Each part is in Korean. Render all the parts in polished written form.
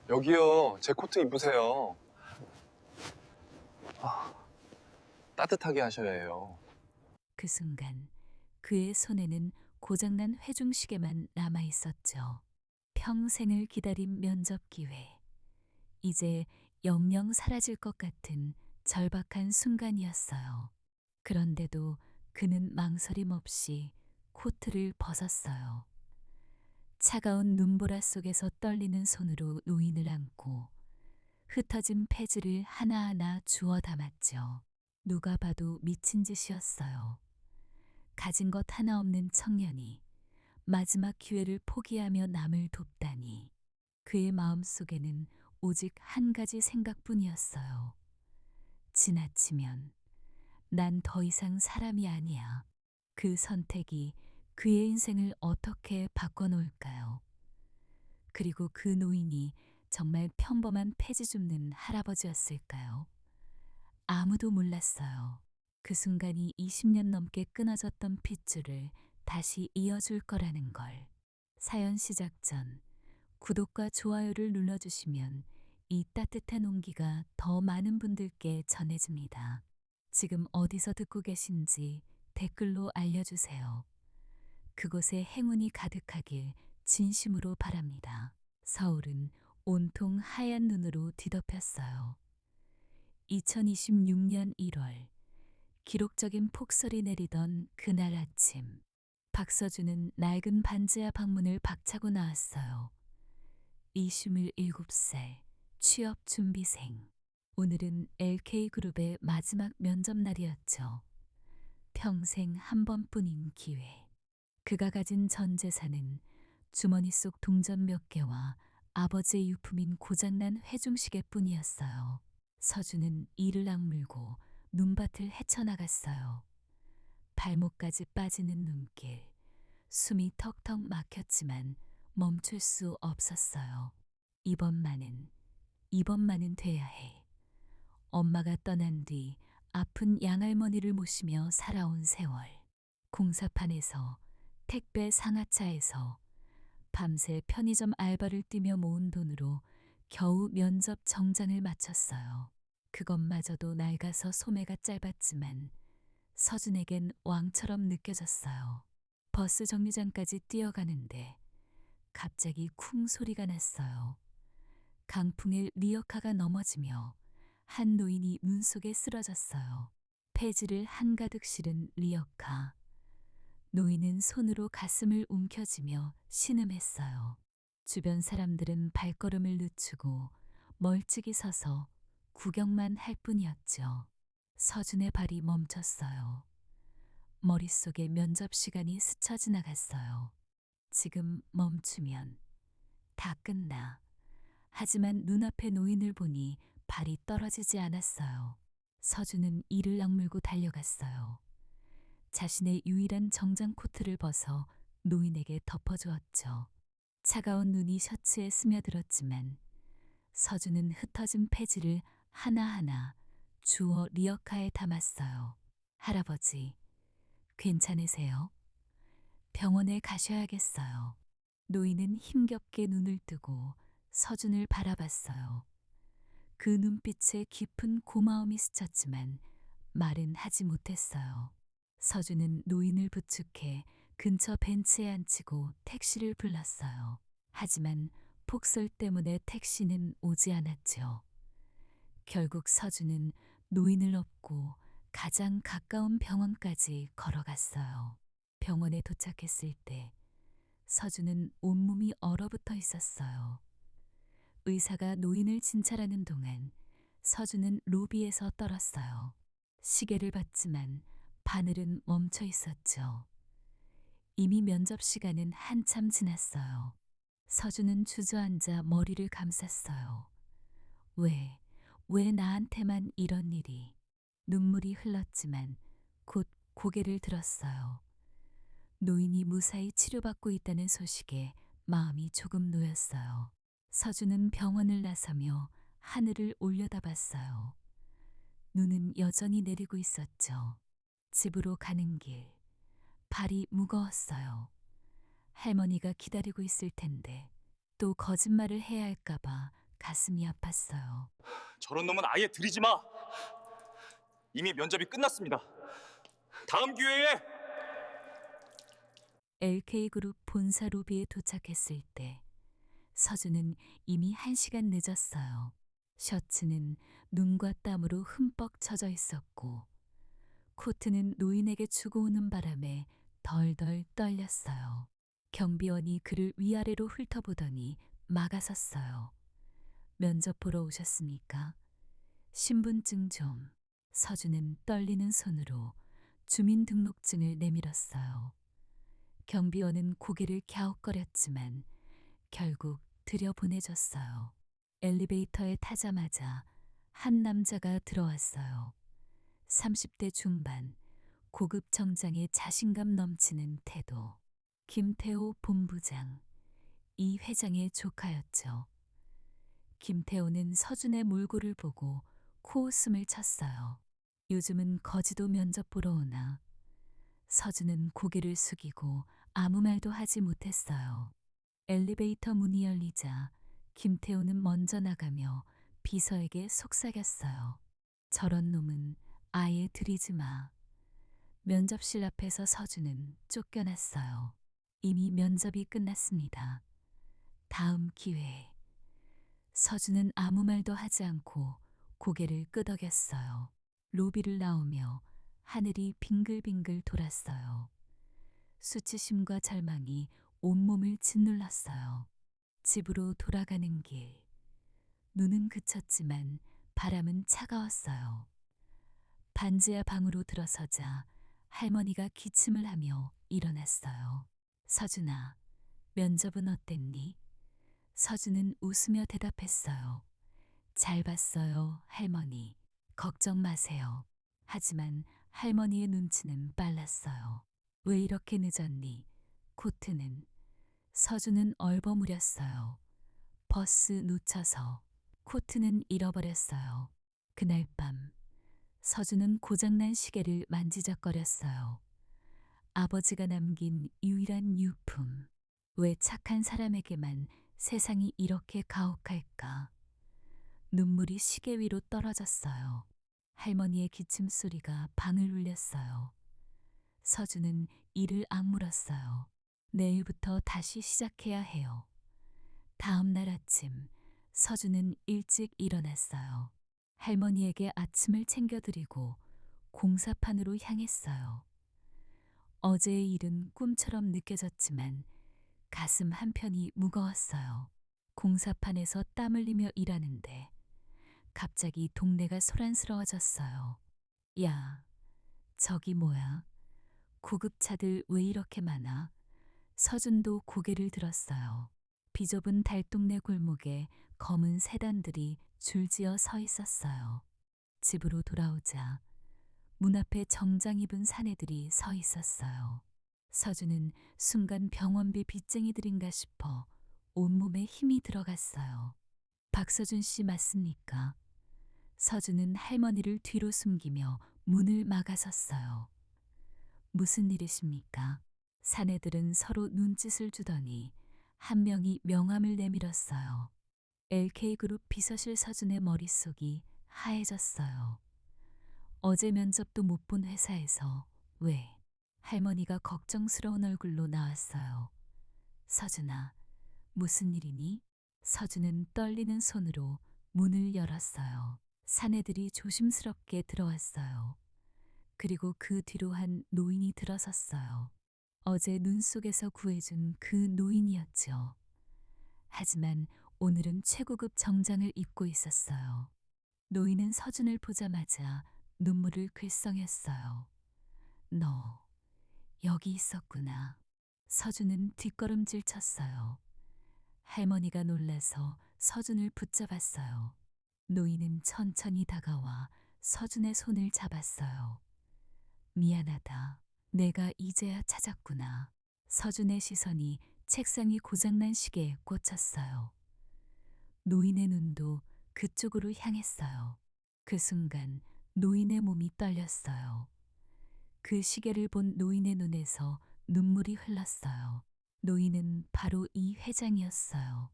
여기요. 제 코트 입으세요. 따뜻하게 하셔야 해요. 그 순간 그의 손에는 고장난 회중시계만 남아 있었죠. 평생을 기다린 면접 기회. 이제 영영 사라질 것 같은 절박한 순간이었어요. 그런데도 그는 망설임 없이 코트를 벗었어요. 차가운 눈보라 속에서 떨리는 손으로 노인을 안고 흩어진 폐지를 하나하나 주워 담았죠. 누가 봐도 미친 짓이었어요. 가진 것 하나 없는 청년이 마지막 기회를 포기하며 남을 돕다니. 그의 마음속에는 오직 한 가지 생각뿐이었어요. 지나치면 난 더 이상 사람이 아니야. 그 선택이 그의 인생을 어떻게 바꿔놓을까요? 그리고 그 노인이 정말 평범한 폐지 줍는 할아버지였을까요? 아무도 몰랐어요. 그 순간이 20년 넘게 끊어졌던 핏줄을 다시 이어줄 거라는 걸. 사연 시작 전 구독과 좋아요를 눌러주시면 이 따뜻한 온기가 더 많은 분들께 전해집니다. 지금 어디서 듣고 계신지 댓글로 알려주세요. 그곳에 행운이 가득하길 진심으로 바랍니다. 서울은 온통 하얀 눈으로 뒤덮였어요. 2026년 1월, 기록적인 폭설이 내리던 그날 아침, 박서준은 낡은 반지하 방문을 박차고 나왔어요. 이슈밀 7살, 취업 준비생. 오늘은 LK그룹의 마지막 면접 날이었죠. 평생 한 번뿐인 기회. 그가 가진 전 재산은 주머니 속 동전 몇 개와 아버지의 유품인 고장난 회중시계뿐이었어요. 서준은 이를 악물고 눈밭을 헤쳐나갔어요. 발목까지 빠지는 눈길. 숨이 턱턱 막혔지만 멈출 수 없었어요. 이번만은, 이번만은 돼야 해. 엄마가 떠난 뒤 아픈 양할머니를 모시며 살아온 세월. 공사판에서, 택배 상하차에서, 밤새 편의점 알바를 뛰며 모은 돈으로 겨우 면접 정장을 마쳤어요. 그것마저도 낡아서 소매가 짧았지만 서준에겐 왕처럼 느껴졌어요. 버스 정류장까지 뛰어가는데 갑자기 쿵 소리가 났어요. 강풍에 리어카가 넘어지며 한 노인이 문 속에 쓰러졌어요. 폐지를 한가득 실은 리어카. 노인은 손으로 가슴을 움켜쥐며 신음했어요. 주변 사람들은 발걸음을 늦추고 멀찍이 서서 구경만 할 뿐이었죠. 서준의 발이 멈췄어요. 머릿속에 면접 시간이 스쳐 지나갔어요. 지금 멈추면 다 끝나. 하지만 눈앞의 노인을 보니 발이 떨어지지 않았어요. 서준은 이를 악물고 달려갔어요. 자신의 유일한 정장 코트를 벗어 노인에게 덮어주었죠. 차가운 눈이 셔츠에 스며들었지만 서준은 흩어진 폐지를 하나하나 주워 리어카에 담았어요. 할아버지, 괜찮으세요? 병원에 가셔야겠어요. 노인은 힘겹게 눈을 뜨고 서준을 바라봤어요. 그 눈빛에 깊은 고마움이 스쳤지만 말은 하지 못했어요. 서준은 노인을 부축해 근처 벤치에 앉히고 택시를 불렀어요. 하지만 폭설 때문에 택시는 오지 않았죠. 결국 서준은 노인을 업고 가장 가까운 병원까지 걸어갔어요. 병원에 도착했을 때 서준은 온몸이 얼어붙어 있었어요. 의사가 노인을 진찰하는 동안 서준은 로비에서 떨었어요. 시계를 봤지만 바늘은 멈춰 있었죠. 이미 면접 시간은 한참 지났어요. 서준은 주저앉아 머리를 감쌌어요. 왜 나한테만 이런 일이. 눈물이 흘렀지만 곧 고개를 들었어요. 노인이 무사히 치료받고 있다는 소식에 마음이 조금 놓였어요. 서준은 병원을 나서며 하늘을 올려다봤어요. 눈은 여전히 내리고 있었죠. 집으로 가는 길, 발이 무거웠어요. 할머니가 기다리고 있을 텐데 또 거짓말을 해야 할까봐 가슴이 아팠어요. 저런 놈은 아예 들이지 마. 이미 면접이 끝났습니다. 다음 기회에. LK그룹 본사 로비에 도착했을 때 서준은 이미 1시간 늦었어요. 셔츠는 눈과 땀으로 흠뻑 젖어 있었고 코트는 노인에게 주고 오는 바람에 덜덜 떨렸어요. 경비원이 그를 위아래로 훑어보더니 막아섰어요. 면접 보러 오셨습니까? 신분증 좀. 서준은 떨리는 손으로 주민등록증을 내밀었어요. 경비원은 고개를 갸웃거렸지만 결국 들여보내줬어요. 엘리베이터에 타자마자 한 남자가 들어왔어요. 30대 중반, 고급 정장에 자신감 넘치는 태도. 김태호 본부장, 이 회장의 조카였죠. 김태호는 서준의 몰골을 보고 코웃음을 쳤어요. 요즘은 거지도 면접 보러 오나. 서준은 고개를 숙이고 아무 말도 하지 못했어요. 엘리베이터 문이 열리자 김태호는 먼저 나가며 비서에게 속삭였어요. 저런 놈은 아예 들이지 마. 면접실 앞에서 서준은 쫓겨났어요. 이미 면접이 끝났습니다. 다음 기회에. 서준은 아무 말도 하지 않고 고개를 끄덕였어요. 로비를 나오며 하늘이 빙글빙글 돌았어요. 수치심과 절망이 온몸을 짓눌렀어요. 집으로 돌아가는 길. 눈은 그쳤지만 바람은 차가웠어요. 반지하 방으로 들어서자 할머니가 기침을 하며 일어났어요. 서준아, 면접은 어땠니? 서준은 웃으며 대답했어요. 잘 봤어요, 할머니. 걱정 마세요. 하지만 할머니의 눈치는 빨랐어요. 왜 이렇게 늦었니? 코트는. 서준은 얼버무렸어요. 버스 놓쳐서. 코트는 잃어버렸어요. 그날 밤 서준은 고장난 시계를 만지작거렸어요. 아버지가 남긴 유일한 유품. 왜 착한 사람에게만 세상이 이렇게 가혹할까? 눈물이 시계 위로 떨어졌어요. 할머니의 기침 소리가 방을 울렸어요. 서준은 이를 악물었어요. 내일부터 다시 시작해야 해요. 다음 날 아침 서준은 일찍 일어났어요. 할머니에게 아침을 챙겨드리고 공사판으로 향했어요. 어제의 일은 꿈처럼 느껴졌지만 가슴 한편이 무거웠어요. 공사판에서 땀 흘리며 일하는데 갑자기 동네가 소란스러워졌어요. 야, 저기 뭐야? 고급차들 왜 이렇게 많아? 서준도 고개를 들었어요. 비좁은 달동네 골목에 검은 세단들이 줄지어 서 있었어요. 집으로 돌아오자 문 앞에 정장 입은 사내들이 서 있었어요. 서준은 순간 병원비 빚쟁이들인가 싶어 온몸에 힘이 들어갔어요. 박서준 씨 맞습니까? 서준은 할머니를 뒤로 숨기며 문을 막아섰어요. 무슨 일이십니까? 사내들은 서로 눈짓을 주더니 한 명이 명함을 내밀었어요. LK그룹 비서실 서준의 머릿속이 하얘졌어요. 어제 면접도 못 본 회사에서 왜? 할머니가 걱정스러운 얼굴로 나왔어요. 서준아, 무슨 일이니? 서준은 떨리는 손으로 문을 열었어요. 사내들이 조심스럽게 들어왔어요. 그리고 그 뒤로 한 노인이 들어섰어요. 어제 눈 속에서 구해준 그 노인이었죠. 하지만 오늘은 최고급 정장을 입고 있었어요. 노인은 서준을 보자마자 눈물을 글썽였어요. 너 여기 있었구나. 서준은 뒷걸음질 쳤어요. 할머니가 놀라서 서준을 붙잡았어요. 노인은 천천히 다가와 서준의 손을 잡았어요. 미안하다. 내가 이제야 찾았구나. 서준의 시선이 책상 위 고장난 시계에 꽂혔어요. 노인의 눈도 그쪽으로 향했어요. 그 순간 노인의 몸이 떨렸어요. 그 시계를 본 노인의 눈에서 눈물이 흘렀어요. 노인은 바로 이 회장이었어요.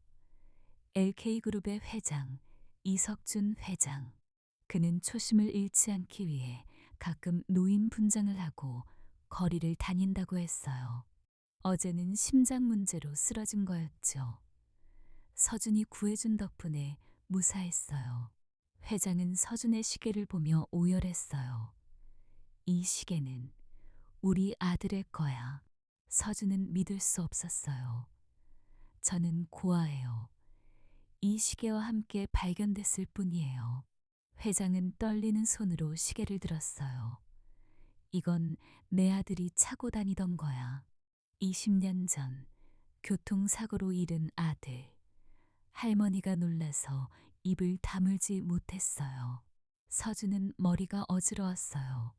LK그룹의 회장 이석준 회장. 그는 초심을 잃지 않기 위해 가끔 노인 분장을 하고 거리를 다닌다고 했어요. 어제는 심장 문제로 쓰러진 거였죠. 서준이 구해준 덕분에 무사했어요. 회장은 서준의 시계를 보며 오열했어요. 이 시계는 우리 아들의 거야. 서준은 믿을 수 없었어요. 저는 고아예요. 이 시계와 함께 발견됐을 뿐이에요. 회장은 떨리는 손으로 시계를 들었어요. 이건 내 아들이 차고 다니던 거야. 20년 전 교통사고로 잃은 아들. 할머니가 놀라서 입을 다물지 못했어요. 서준은 머리가 어지러웠어요.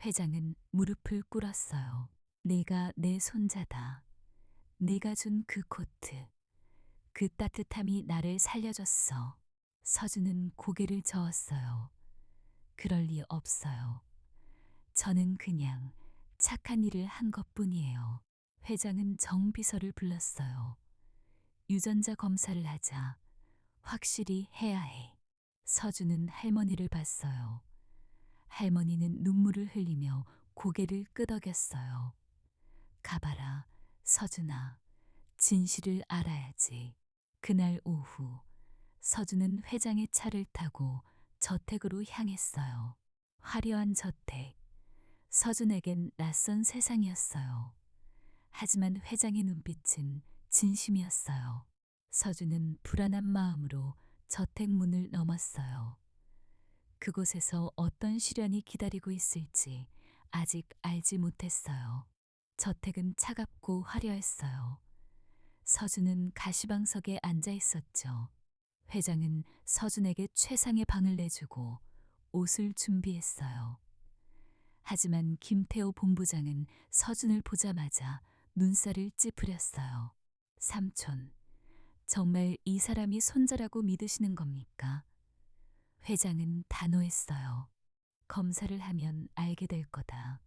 회장은 무릎을 꿇었어요. 내가 내 손자다. 네가 준 그 코트. 그 따뜻함이 나를 살려줬어. 서준은 고개를 저었어요. 그럴 리 없어요. 저는 그냥 착한 일을 한 것뿐이에요. 회장은 정비서를 불렀어요. 유전자 검사를 하자. 확실히 해야 해. 서준은 할머니를 봤어요. 할머니는 눈물을 흘리며 고개를 끄덕였어요. 가봐라, 서준아. 진실을 알아야지. 그날 오후 서준은 회장의 차를 타고 저택으로 향했어요. 화려한 저택. 서준에겐 낯선 세상이었어요. 하지만 회장의 눈빛은 진심이었어요. 서준은 불안한 마음으로 저택 문을 넘었어요. 그곳에서 어떤 시련이 기다리고 있을지 아직 알지 못했어요. 저택은 차갑고 화려했어요. 서준은 가시방석에 앉아 있었죠. 회장은 서준에게 최상의 방을 내주고 옷을 준비했어요. 하지만 김태호 본부장은 서준을 보자마자 눈살을 찌푸렸어요. 삼촌, 정말 이 사람이 손자라고 믿으시는 겁니까? 회장은 단호했어요. 검사를 하면 알게 될 거다.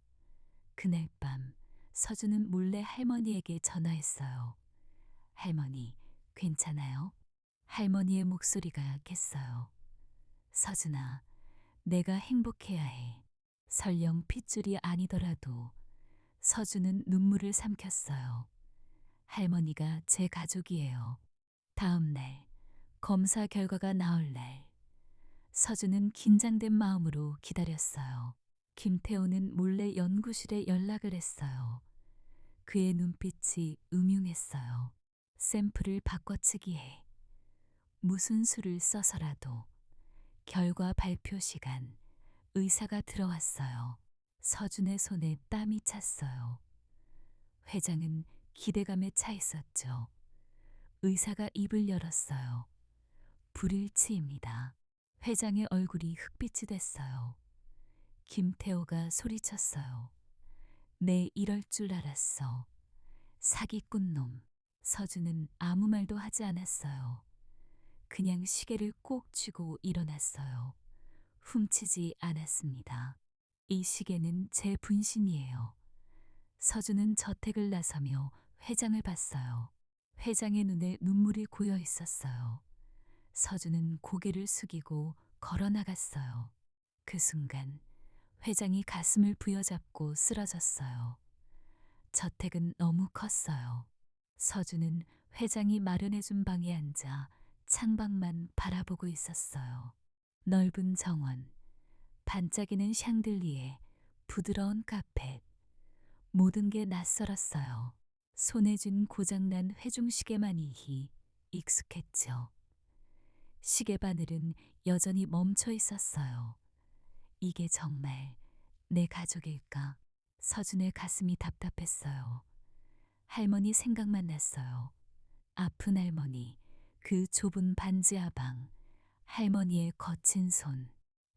그날 밤 서준은 몰래 할머니에게 전화했어요. 할머니, 괜찮아요? 할머니의 목소리가 약했어요. 서준아, 내가 행복해야 해. 설령 핏줄이 아니더라도. 서준은 눈물을 삼켰어요. 할머니가 제 가족이에요. 다음 날, 검사 결과가 나올 날. 서준은 긴장된 마음으로 기다렸어요. 김태호는 몰래 연구실에 연락을 했어요. 그의 눈빛이 음흉했어요. 샘플을 바꿔치기 해. 무슨 수를 써서라도. 결과 발표 시간. 의사가 들어왔어요. 서준의 손에 땀이 찼어요. 회장은 기대감에 차 있었죠. 의사가 입을 열었어요. 불일치입니다. 회장의 얼굴이 흑빛이 됐어요. 김태호가 소리쳤어요. 내 이럴 줄 알았어. 사기꾼 놈. 서준은 아무 말도 하지 않았어요. 그냥 시계를 꼭 쥐고 일어났어요. 훔치지 않았습니다. 이 시계는 제 분신이에요. 서준은 저택을 나서며 회장을 봤어요. 회장의 눈에 눈물이 고여 있었어요. 서준은 고개를 숙이고 걸어 나갔어요. 그 순간 회장이 가슴을 부여잡고 쓰러졌어요. 저택은 너무 컸어요. 서준은 회장이 마련해준 방에 앉아 창밖만 바라보고 있었어요. 넓은 정원, 반짝이는 샹들리에, 부드러운 카펫. 모든 게 낯설었어요. 손에 쥔 고장난 회중시계만이 익숙했죠. 시계 바늘은 여전히 멈춰 있었어요. 이게 정말 내 가족일까? 서준의 가슴이 답답했어요. 할머니 생각만 났어요. 아픈 할머니, 그 좁은 반지 하방, 할머니의 거친 손.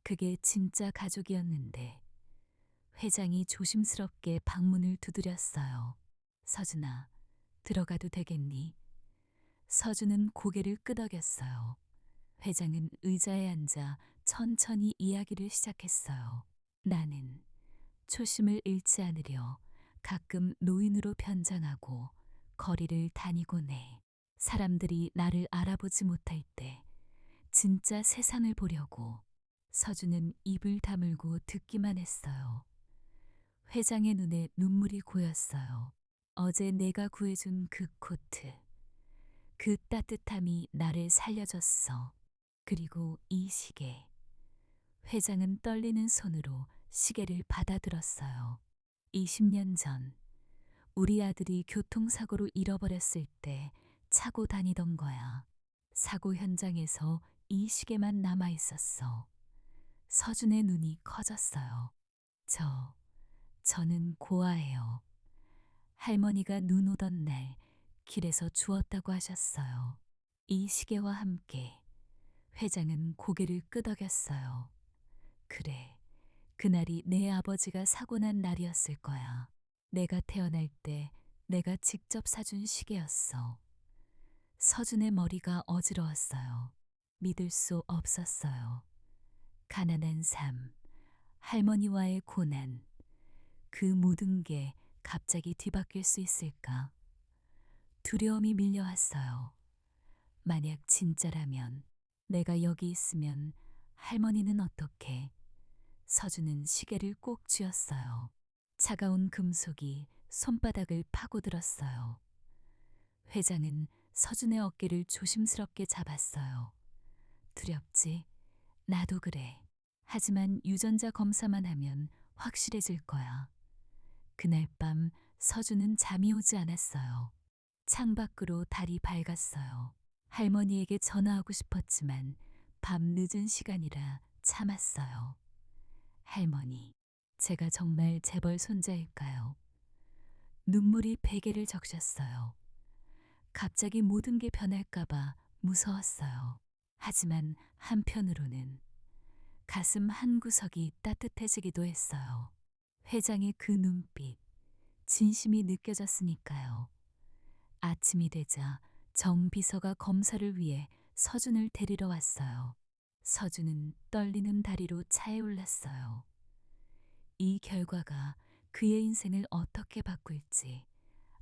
그게 진짜 가족이었는데. 회장이 조심스럽게 방문을 두드렸어요. 서준아, 들어가도 되겠니? 서준은 고개를 끄덕였어요. 회장은 의자에 앉아 천천히 이야기를 시작했어요. 나는 초심을 잃지 않으려 가끔 노인으로 변장하고 거리를 다니곤 해. 사람들이 나를 알아보지 못할 때 진짜 세상을 보려고 서준은 입을 다물고 듣기만 했어요. 회장의 눈에 눈물이 고였어요. 어제 내가 구해준 그 코트. 그 따뜻함이 나를 살려줬어. 그리고 이 시계. 회장은 떨리는 손으로 시계를 받아들었어요. 20년 전 우리 아들이 교통사고로 잃어버렸을 때 차고 다니던 거야. 사고 현장에서 이 시계만 남아 있었어. 서준의 눈이 커졌어요. 저는 고아예요. 할머니가 눈 오던 날 길에서 주웠다고 하셨어요. 이 시계와 함께 회장은 고개를 끄덕였어요. 그래, 그날이 내 아버지가 사고 난 날이었을 거야. 내가 태어날 때 내가 직접 사준 시계였어. 서준의 머리가 어지러웠어요. 믿을 수 없었어요. 가난한 삶, 할머니와의 고난, 그 모든 게 갑자기 뒤바뀔 수 있을까? 두려움이 밀려왔어요. 만약 진짜라면, 내가 여기 있으면 할머니는 어떻게? 서준은 시계를 꼭 쥐었어요. 차가운 금속이 손바닥을 파고들었어요. 회장은 서준의 어깨를 조심스럽게 잡았어요. 두렵지? 나도 그래. 하지만 유전자 검사만 하면 확실해질 거야. 그날 밤 서준은 잠이 오지 않았어요. 창밖으로 달이 밝았어요. 할머니에게 전화하고 싶었지만 밤 늦은 시간이라 참았어요. 할머니, 제가 정말 재벌 손자일까요? 눈물이 베개를 적셨어요. 갑자기 모든 게 변할까봐 무서웠어요. 하지만 한편으로는 가슴 한 구석이 따뜻해지기도 했어요. 회장의 그 눈빛, 진심이 느껴졌으니까요. 아침이 되자 정 비서가 검사를 위해 서준을 데리러 왔어요. 서준은 떨리는 다리로 차에 올랐어요. 이 결과가 그의 인생을 어떻게 바꿀지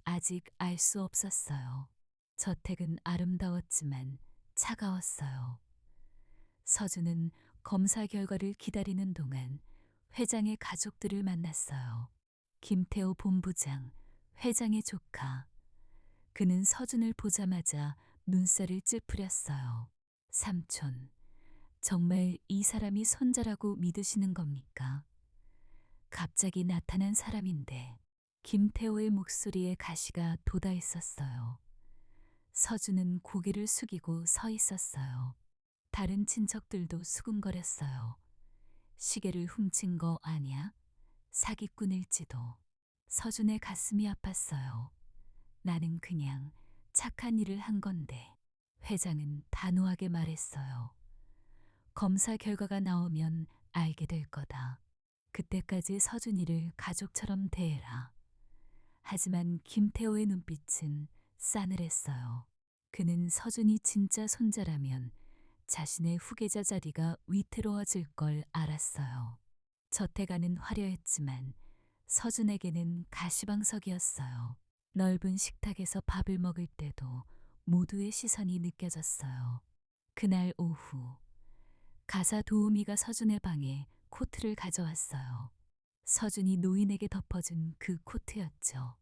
아직 알 수 없었어요. 저택은 아름다웠지만 차가웠어요. 서준은 검사 결과를 기다리는 동안 회장의 가족들을 만났어요. 김태호 본부장, 회장의 조카. 그는 서준을 보자마자 눈살을 찌푸렸어요. 삼촌, 정말 이 사람이 손자라고 믿으시는 겁니까? 갑자기 나타난 사람인데 김태호의 목소리에 가시가 돋아 있었어요. 서준은 고개를 숙이고 서 있었어요. 다른 친척들도 수군거렸어요. 시계를 훔친 거 아니야? 사기꾼일지도. 서준의 가슴이 아팠어요. 나는 그냥 착한 일을 한 건데. 회장은 단호하게 말했어요. 검사 결과가 나오면 알게 될 거다. 그때까지 서준이를 가족처럼 대해라. 하지만 김태호의 눈빛은 싸늘했어요. 그는 서준이 진짜 손자라면 자신의 후계자 자리가 위태로워질 걸 알았어요. 저택안은 화려했지만 서준에게는 가시방석이었어요. 넓은 식탁에서 밥을 먹을 때도 모두의 시선이 느껴졌어요. 그날 오후 가사 도우미가 서준의 방에 코트를 가져왔어요. 서준이 노인에게 덮어준 그 코트였죠.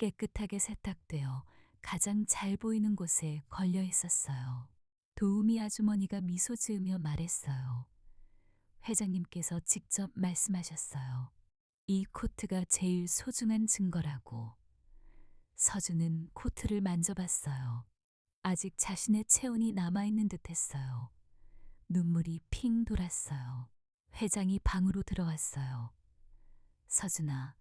깨끗하게 세탁되어 가장 잘 보이는 곳에 걸려 있었어요. 도우미 아주머니가 미소 지으며 말했어요. 회장님께서 직접 말씀하셨어요. 이 코트가 제일 소중한 증거라고. 서준은 코트를 만져봤어요. 아직 자신의 체온이 남아있는 듯했어요. 눈물이 핑 돌았어요. 회장이 방으로 들어왔어요. 서준아,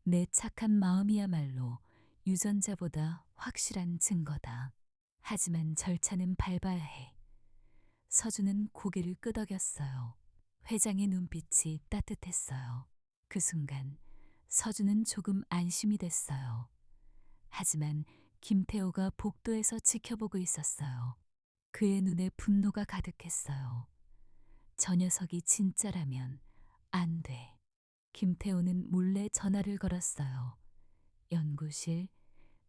내 착한 마음이야말로 유전자보다 확실한 증거다. 하지만 절차는 밟아야 해. 서준은 고개를 끄덕였어요. 회장의 눈빛이 따뜻했어요. 그 순간 서준은 조금 안심이 됐어요. 하지만 김태호가 복도에서 지켜보고 있었어요. 그의 눈에 분노가 가득했어요. 저 녀석이 진짜라면 안 돼. 김태호는 몰래 전화를 걸었어요. 연구실,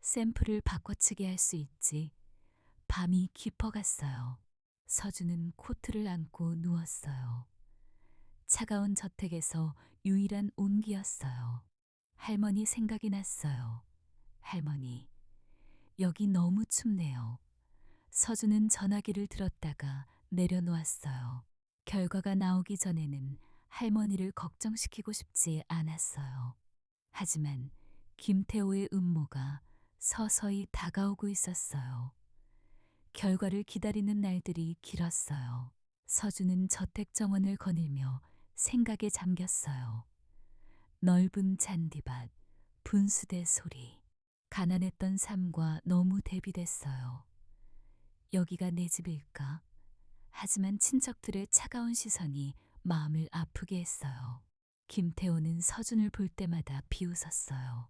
샘플을 바꿔치기 할 수 있지. 밤이 깊어갔어요. 서준은 코트를 안고 누웠어요. 차가운 저택에서 유일한 온기였어요. 할머니 생각이 났어요. 할머니, 여기 너무 춥네요. 서준은 전화기를 들었다가 내려놓았어요. 결과가 나오기 전에는 할머니를 걱정시키고 싶지 않았어요. 하지만 김태호의 음모가 서서히 다가오고 있었어요. 결과를 기다리는 날들이 길었어요. 서준은 저택 정원을 거닐며 생각에 잠겼어요. 넓은 잔디밭, 분수대 소리, 가난했던 삶과 너무 대비됐어요. 여기가 내 집일까? 하지만 친척들의 차가운 시선이 마음을 아프게 했어요. 김태호는 서준을 볼 때마다 비웃었어요.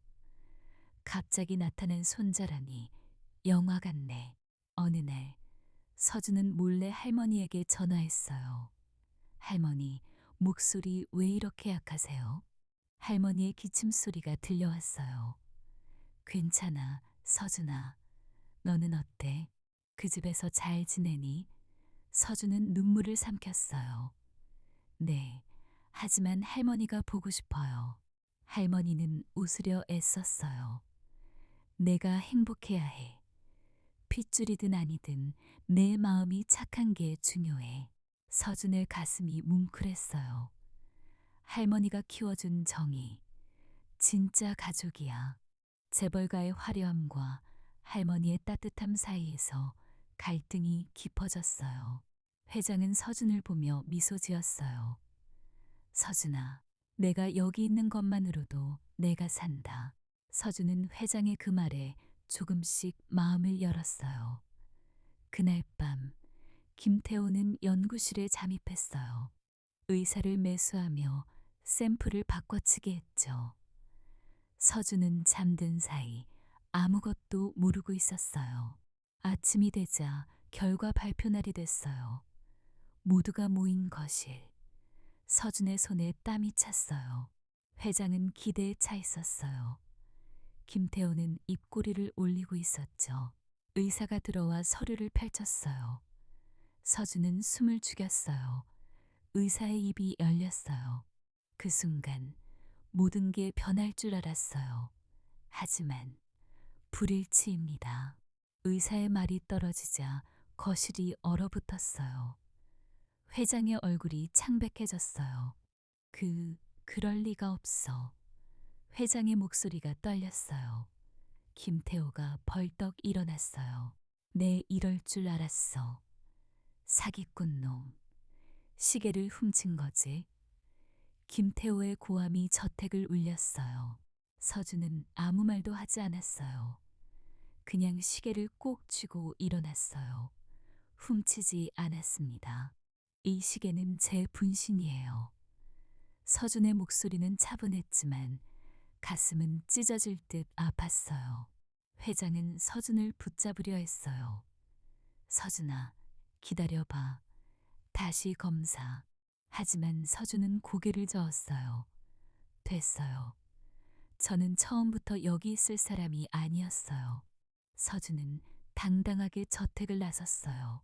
갑자기 나타난 손자라니 영화 같네. 어느 날 서준은 몰래 할머니에게 전화했어요. 할머니, 목소리 왜 이렇게 약하세요? 할머니의 기침 소리가 들려왔어요. 괜찮아, 서준아. 너는 어때? 그 집에서 잘 지내니? 서준은 눈물을 삼켰어요. 네, 하지만 할머니가 보고 싶어요. 할머니는 웃으려 애썼어요. 내가 행복해야 해. 핏줄이든 아니든 내 마음이 착한 게 중요해. 서준의 가슴이 뭉클했어요. 할머니가 키워준 정이 진짜 가족이야. 재벌가의 화려함과 할머니의 따뜻함 사이에서 갈등이 깊어졌어요. 회장은 서준을 보며 미소 지었어요. 서준아, 내가 여기 있는 것만으로도 내가 산다. 서준은 회장의 그 말에 조금씩 마음을 열었어요. 그날 밤 김태호는 연구실에 잠입했어요. 의사를 매수하며 샘플을 바꿔치기 했죠. 서준은 잠든 사이 아무것도 모르고 있었어요. 아침이 되자 결과 발표 날이 됐어요. 모두가 모인 거실. 서준의 손에 땀이 찼어요. 회장은 기대에 차 있었어요. 김태호는 입꼬리를 올리고 있었죠. 의사가 들어와 서류를 펼쳤어요. 서준은 숨을 죽였어요. 의사의 입이 열렸어요. 그 순간 모든 게 변할 줄 알았어요. 하지만 불일치입니다. 의사의 말이 떨어지자 거실이 얼어붙었어요. 회장의 얼굴이 창백해졌어요. 그럴 리가 없어. 회장의 목소리가 떨렸어요. 김태호가 벌떡 일어났어요. 내 이럴 줄 알았어. 사기꾼 놈. 시계를 훔친 거지. 김태호의 고함이 저택을 울렸어요. 서준은 아무 말도 하지 않았어요. 그냥 시계를 꼭 쥐고 일어났어요. 훔치지 않았습니다. 이 시계는 제 분신이에요. 서준의 목소리는 차분했지만 가슴은 찢어질 듯 아팠어요. 회장은 서준을 붙잡으려 했어요. 서준아, 기다려봐. 다시 검사. 하지만 서준은 고개를 저었어요. 됐어요. 저는 처음부터 여기 있을 사람이 아니었어요. 서준은 당당하게 저택을 나섰어요.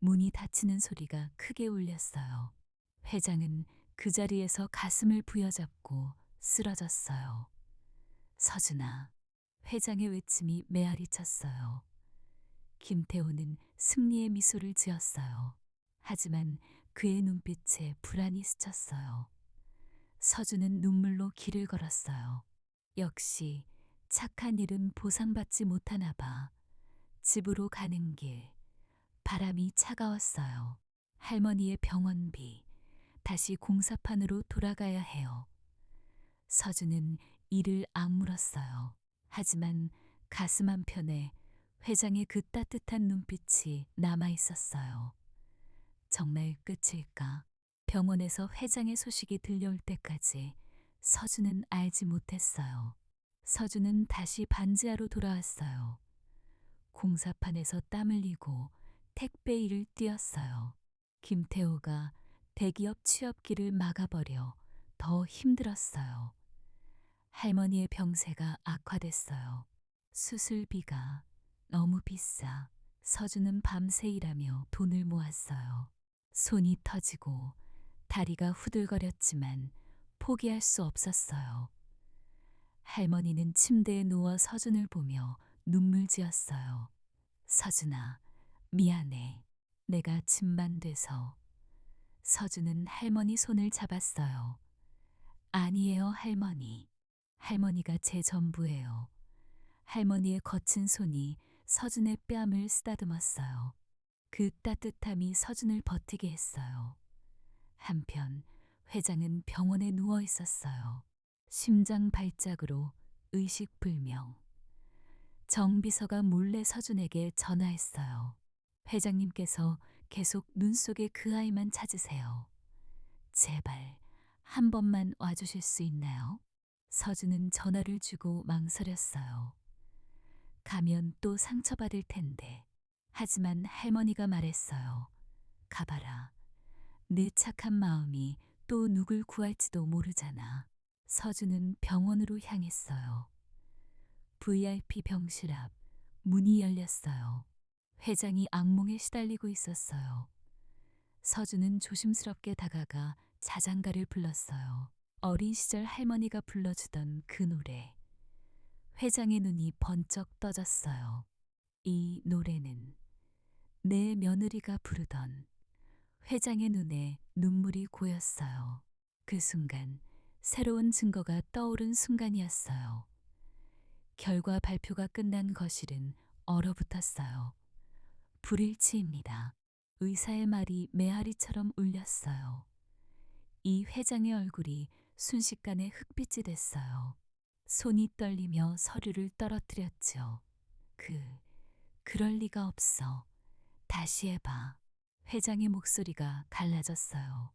문이 닫히는 소리가 크게 울렸어요. 회장은 그 자리에서 가슴을 부여잡고 쓰러졌어요. 서준아, 회장의 외침이 메아리 쳤어요. 김태호는 승리의 미소를 지었어요. 하지만 그의 눈빛에 불안이 스쳤어요. 서준은 눈물로 길을 걸었어요. 역시 착한 일은 보상받지 못하나 봐. 집으로 가는 길, 바람이 차가웠어요. 할머니의 병원비, 다시 공사판으로 돌아가야 해요. 서준은 이를 악물었어요. 하지만 가슴 한편에 회장의 그 따뜻한 눈빛이 남아 있었어요. 정말 끝일까? 병원에서 회장의 소식이 들려올 때까지 서준은 알지 못했어요. 서준은 다시 반지하로 돌아왔어요. 공사판에서 땀 흘리고 택배 일을 뛰었어요. 김태호가 대기업 취업길을 막아버려 더 힘들었어요. 할머니의 병세가 악화됐어요. 수술비가 너무 비싸 서준은 밤새 일하며 돈을 모았어요. 손이 터지고 다리가 후들거렸지만 포기할 수 없었어요. 할머니는 침대에 누워 서준을 보며 눈물 지었어요. 서준아, 미안해. 내가 짐만 돼서. 서준은 할머니 손을 잡았어요. 아니에요, 할머니. 할머니가 제 전부예요. 할머니의 거친 손이 서준의 뺨을 쓰다듬었어요. 그 따뜻함이 서준을 버티게 했어요. 한편 회장은 병원에 누워 있었어요. 심장 발작으로 의식불명. 정 비서가 몰래 서준에게 전화했어요. 회장님께서 계속 눈 속에 그 아이만 찾으세요. 제발 한 번만 와주실 수 있나요? 서준은 전화를 주고 망설였어요. 가면 또 상처받을 텐데. 하지만 할머니가 말했어요. 가봐라. 내 착한 마음이 또 누굴 구할지도 모르잖아. 서준은 병원으로 향했어요. VIP 병실 앞 문이 열렸어요. 회장이 악몽에 시달리고 있었어요. 서준은 조심스럽게 다가가 자장가를 불렀어요. 어린 시절 할머니가 불러주던 그 노래. 회장의 눈이 번쩍 떠졌어요. 이 노래는 내 며느리가 부르던. 회장의 눈에 눈물이 고였어요. 그 순간 새로운 증거가 떠오른 순간이었어요. 결과 발표가 끝난 거실은 얼어붙었어요. 불일치입니다. 의사의 말이 메아리처럼 울렸어요. 이 회장의 얼굴이 순식간에 흑빛이 됐어요. 손이 떨리며 서류를 떨어뜨렸죠. 그럴 리가 없어. 다시 해봐. 회장의 목소리가 갈라졌어요.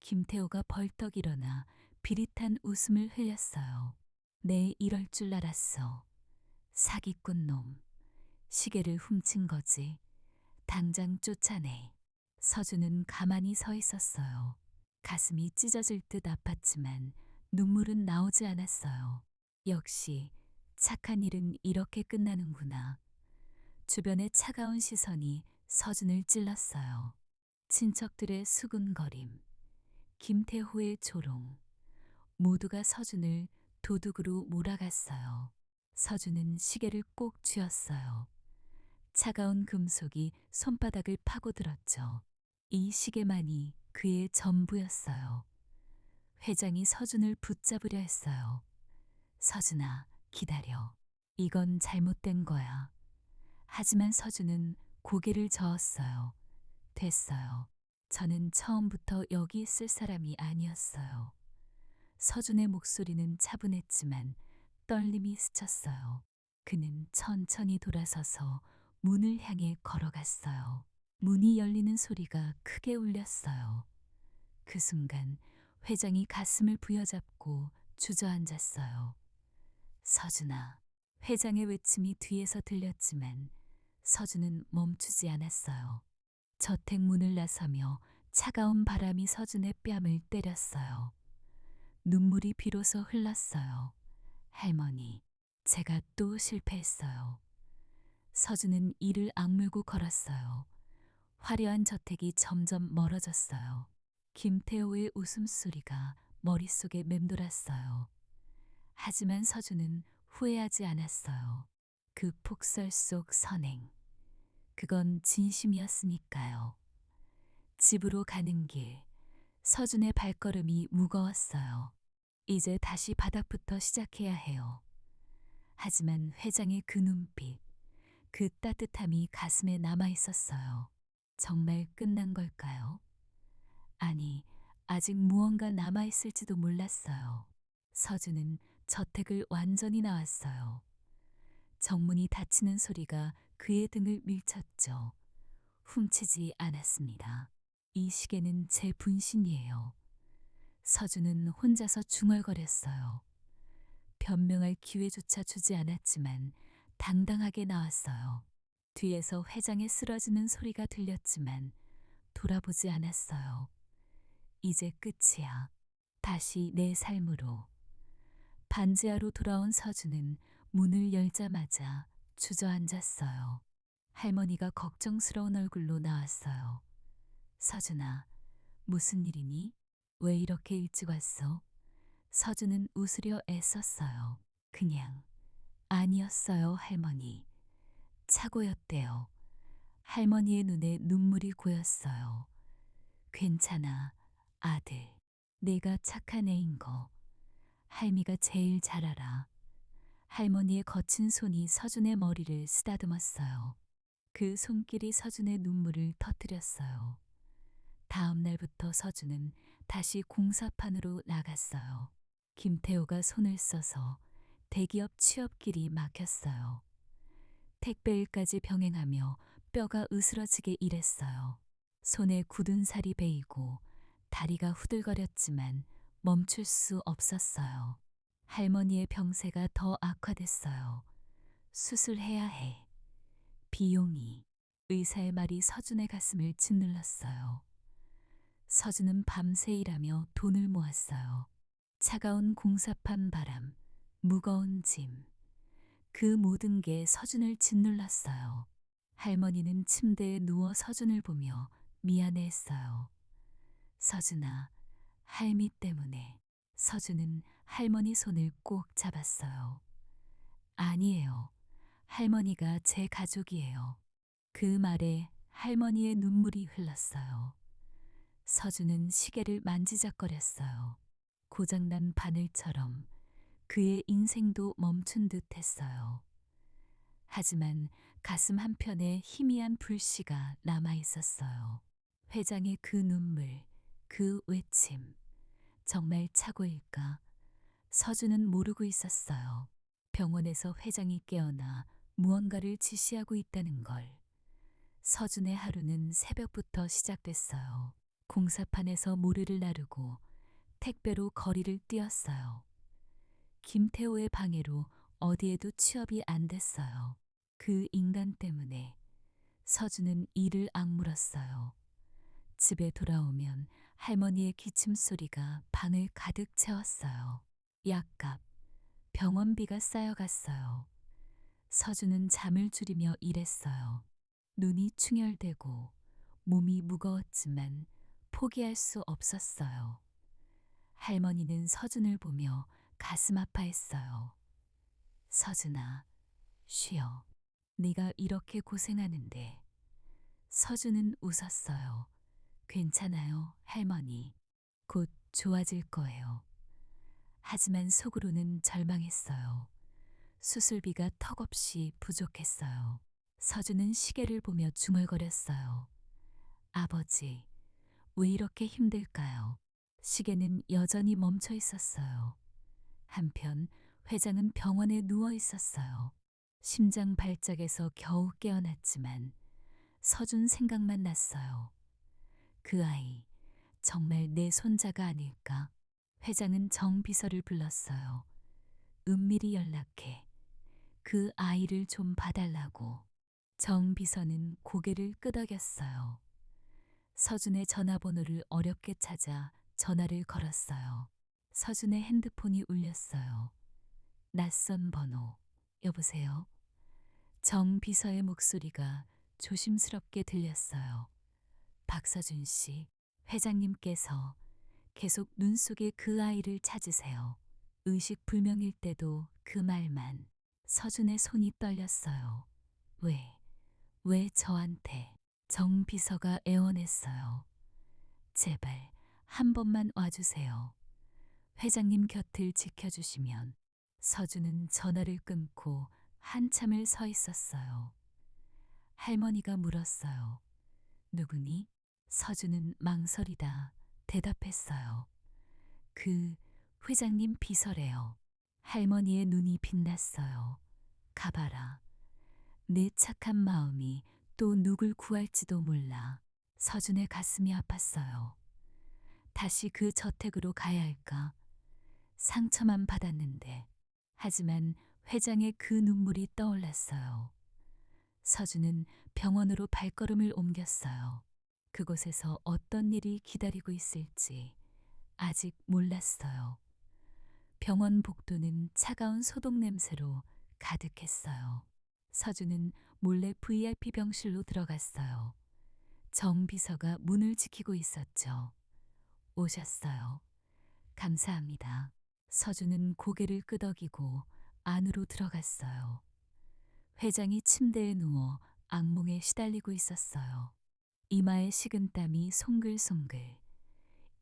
김태호가 벌떡 일어나 비릿한 웃음을 흘렸어요. 내 이럴 줄 알았어. 사기꾼 놈. 시계를 훔친 거지. 당장 쫓아내. 서준은 가만히 서 있었어요. 가슴이 찢어질 듯 아팠지만 눈물은 나오지 않았어요. 역시 착한 일은 이렇게 끝나는구나. 주변의 차가운 시선이 서준을 찔렀어요. 친척들의 수군거림, 김태호의 조롱, 모두가 서준을 도둑으로 몰아갔어요. 서준은 시계를 꼭 쥐었어요. 차가운 금속이 손바닥을 파고들었죠. 이 시계만이 그의 전부였어요. 회장이 서준을 붙잡으려 했어요. 서준아, 기다려. 이건 잘못된 거야. 하지만 서준은 고개를 저었어요. 됐어요. 저는 처음부터 여기 있을 사람이 아니었어요. 서준의 목소리는 차분했지만 떨림이 스쳤어요. 그는 천천히 돌아서서 문을 향해 걸어갔어요. 문이 열리는 소리가 크게 울렸어요. 그 순간 회장이 가슴을 부여잡고 주저앉았어요. 서준아. 회장의 외침이 뒤에서 들렸지만 서준은 멈추지 않았어요. 저택문을 나서며 차가운 바람이 서준의 뺨을 때렸어요. 눈물이 비로소 흘렀어요. 할머니, 제가 또 실패했어요. 서준은 이를 악물고 걸었어요. 화려한 저택이 점점 멀어졌어요. 김태호의 웃음소리가 머릿속에 맴돌았어요. 하지만 서준은 후회하지 않았어요. 그 폭설 속 선행. 그건 진심이었으니까요. 집으로 가는 길, 서준의 발걸음이 무거웠어요. 이제 다시 바닥부터 시작해야 해요. 하지만 회장의 그 눈빛, 그 따뜻함이 가슴에 남아 있었어요. 정말 끝난 걸까요? 아니, 아직 무언가 남아 있을지도 몰랐어요. 서준은 저택을 완전히 나왔어요. 정문이 닫히는 소리가 그의 등을 밀쳤죠. 훔치지 않았습니다. 이 시계는 제 분신이에요. 서준은 혼자서 중얼거렸어요. 변명할 기회조차 주지 않았지만 당당하게 나왔어요. 뒤에서 회장의 쓰러지는 소리가 들렸지만 돌아보지 않았어요. 이제 끝이야. 다시 내 삶으로. 반지하로 돌아온 서준은 문을 열자마자 주저앉았어요. 할머니가 걱정스러운 얼굴로 나왔어요. 서준아, 무슨 일이니? 왜 이렇게 일찍 왔어? 서준은 웃으려 애썼어요. 그냥. 아니었어요, 할머니. 착오였대요. 할머니의 눈에 눈물이 고였어요. 괜찮아, 아들. 내가 착한 애인 거. 할미가 제일 잘 알아. 할머니의 거친 손이 서준의 머리를 쓰다듬었어요. 그 손길이 서준의 눈물을 터뜨렸어요. 다음 날부터 서준은 다시 공사판으로 나갔어요. 김태호가 손을 써서 대기업 취업길이 막혔어요. 택배일까지 병행하며 뼈가 으스러지게 일했어요. 손에 굳은 살이 베이고 다리가 후들거렸지만 멈출 수 없었어요. 할머니의 병세가 더 악화됐어요. 수술해야 해. 비용이. 의사의 말이 서준의 가슴을 짓눌렀어요. 서준은 밤새 일하며 돈을 모았어요. 차가운 공사판 바람, 무거운 짐. 그 모든 게 서준을 짓눌렀어요. 할머니는 침대에 누워 서준을 보며 미안해했어요. 서준아, 할미 때문에. 서준은 할머니 손을 꼭 잡았어요. 아니에요. 할머니가 제 가족이에요. 그 말에 할머니의 눈물이 흘렀어요. 서준은 시계를 만지작거렸어요. 고장난 바늘처럼 그의 인생도 멈춘 듯 했어요. 하지만 가슴 한편에 희미한 불씨가 남아 있었어요. 회장의 그 눈물, 그 외침. 정말 착오일까? 서준은 모르고 있었어요. 병원에서 회장이 깨어나 무언가를 지시하고 있다는 걸. 서준의 하루는 새벽부터 시작됐어요. 공사판에서 모래를 나르고 택배로 거리를 뛰었어요. 김태호의 방해로 어디에도 취업이 안 됐어요. 그 인간 때문에 서준은 이를 악물었어요. 집에 돌아오면 할머니의 기침 소리가 방을 가득 채웠어요. 약값, 병원비가 쌓여갔어요. 서준은 잠을 줄이며 일했어요. 눈이 충혈되고 몸이 무거웠지만 포기할 수 없었어요. 할머니는 서준을 보며 가슴 아파했어요. 서준아, 쉬어. 네가 이렇게 고생하는데. 서준은 웃었어요. 괜찮아요, 할머니. 곧 좋아질 거예요. 하지만 속으로는 절망했어요. 수술비가 턱없이 부족했어요. 서준은 시계를 보며 중얼거렸어요. 아버지, 왜 이렇게 힘들까요? 시계는 여전히 멈춰 있었어요. 한편 회장은 병원에 누워 있었어요. 심장 발작에서 겨우 깨어났지만 서준 생각만 났어요. 그 아이, 정말 내 손자가 아닐까? 회장은 정 비서를 불렀어요. 은밀히 연락해. 그 아이를 좀 봐달라고. 정 비서는 고개를 끄덕였어요. 서준의 전화번호를 어렵게 찾아 전화를 걸었어요. 서준의 핸드폰이 울렸어요. 낯선 번호. 여보세요? 정 비서의 목소리가 조심스럽게 들렸어요. 박서준 씨, 회장님께서 계속 눈 속에 그 아이를 찾으세요. 의식불명일 때도 그 말만. 서준의 손이 떨렸어요. 왜 저한테? 정 비서가 애원했어요. 제발 한 번만 와주세요. 회장님 곁을 지켜주시면. 서준은 전화를 끊고 한참을 서 있었어요. 할머니가 물었어요. 누구니? 서준은 망설이다 대답했어요. 그 회장님 비서래요. 할머니의 눈이 빛났어요. 가봐라. 내 착한 마음이 또 누굴 구할지도 몰라. 서준의 가슴이 아팠어요. 다시 그 저택으로 가야 할까? 상처만 받았는데. 하지만 회장의 그 눈물이 떠올랐어요. 서준은 병원으로 발걸음을 옮겼어요. 그곳에서 어떤 일이 기다리고 있을지 아직 몰랐어요. 병원 복도는 차가운 소독 냄새로 가득했어요. 서준은 몰래 VIP 병실로 들어갔어요. 정 비서가 문을 지키고 있었죠. 오셨어요. 감사합니다. 서준은 고개를 끄덕이고 안으로 들어갔어요. 회장이 침대에 누워 악몽에 시달리고 있었어요. 이마에 식은땀이 송글송글,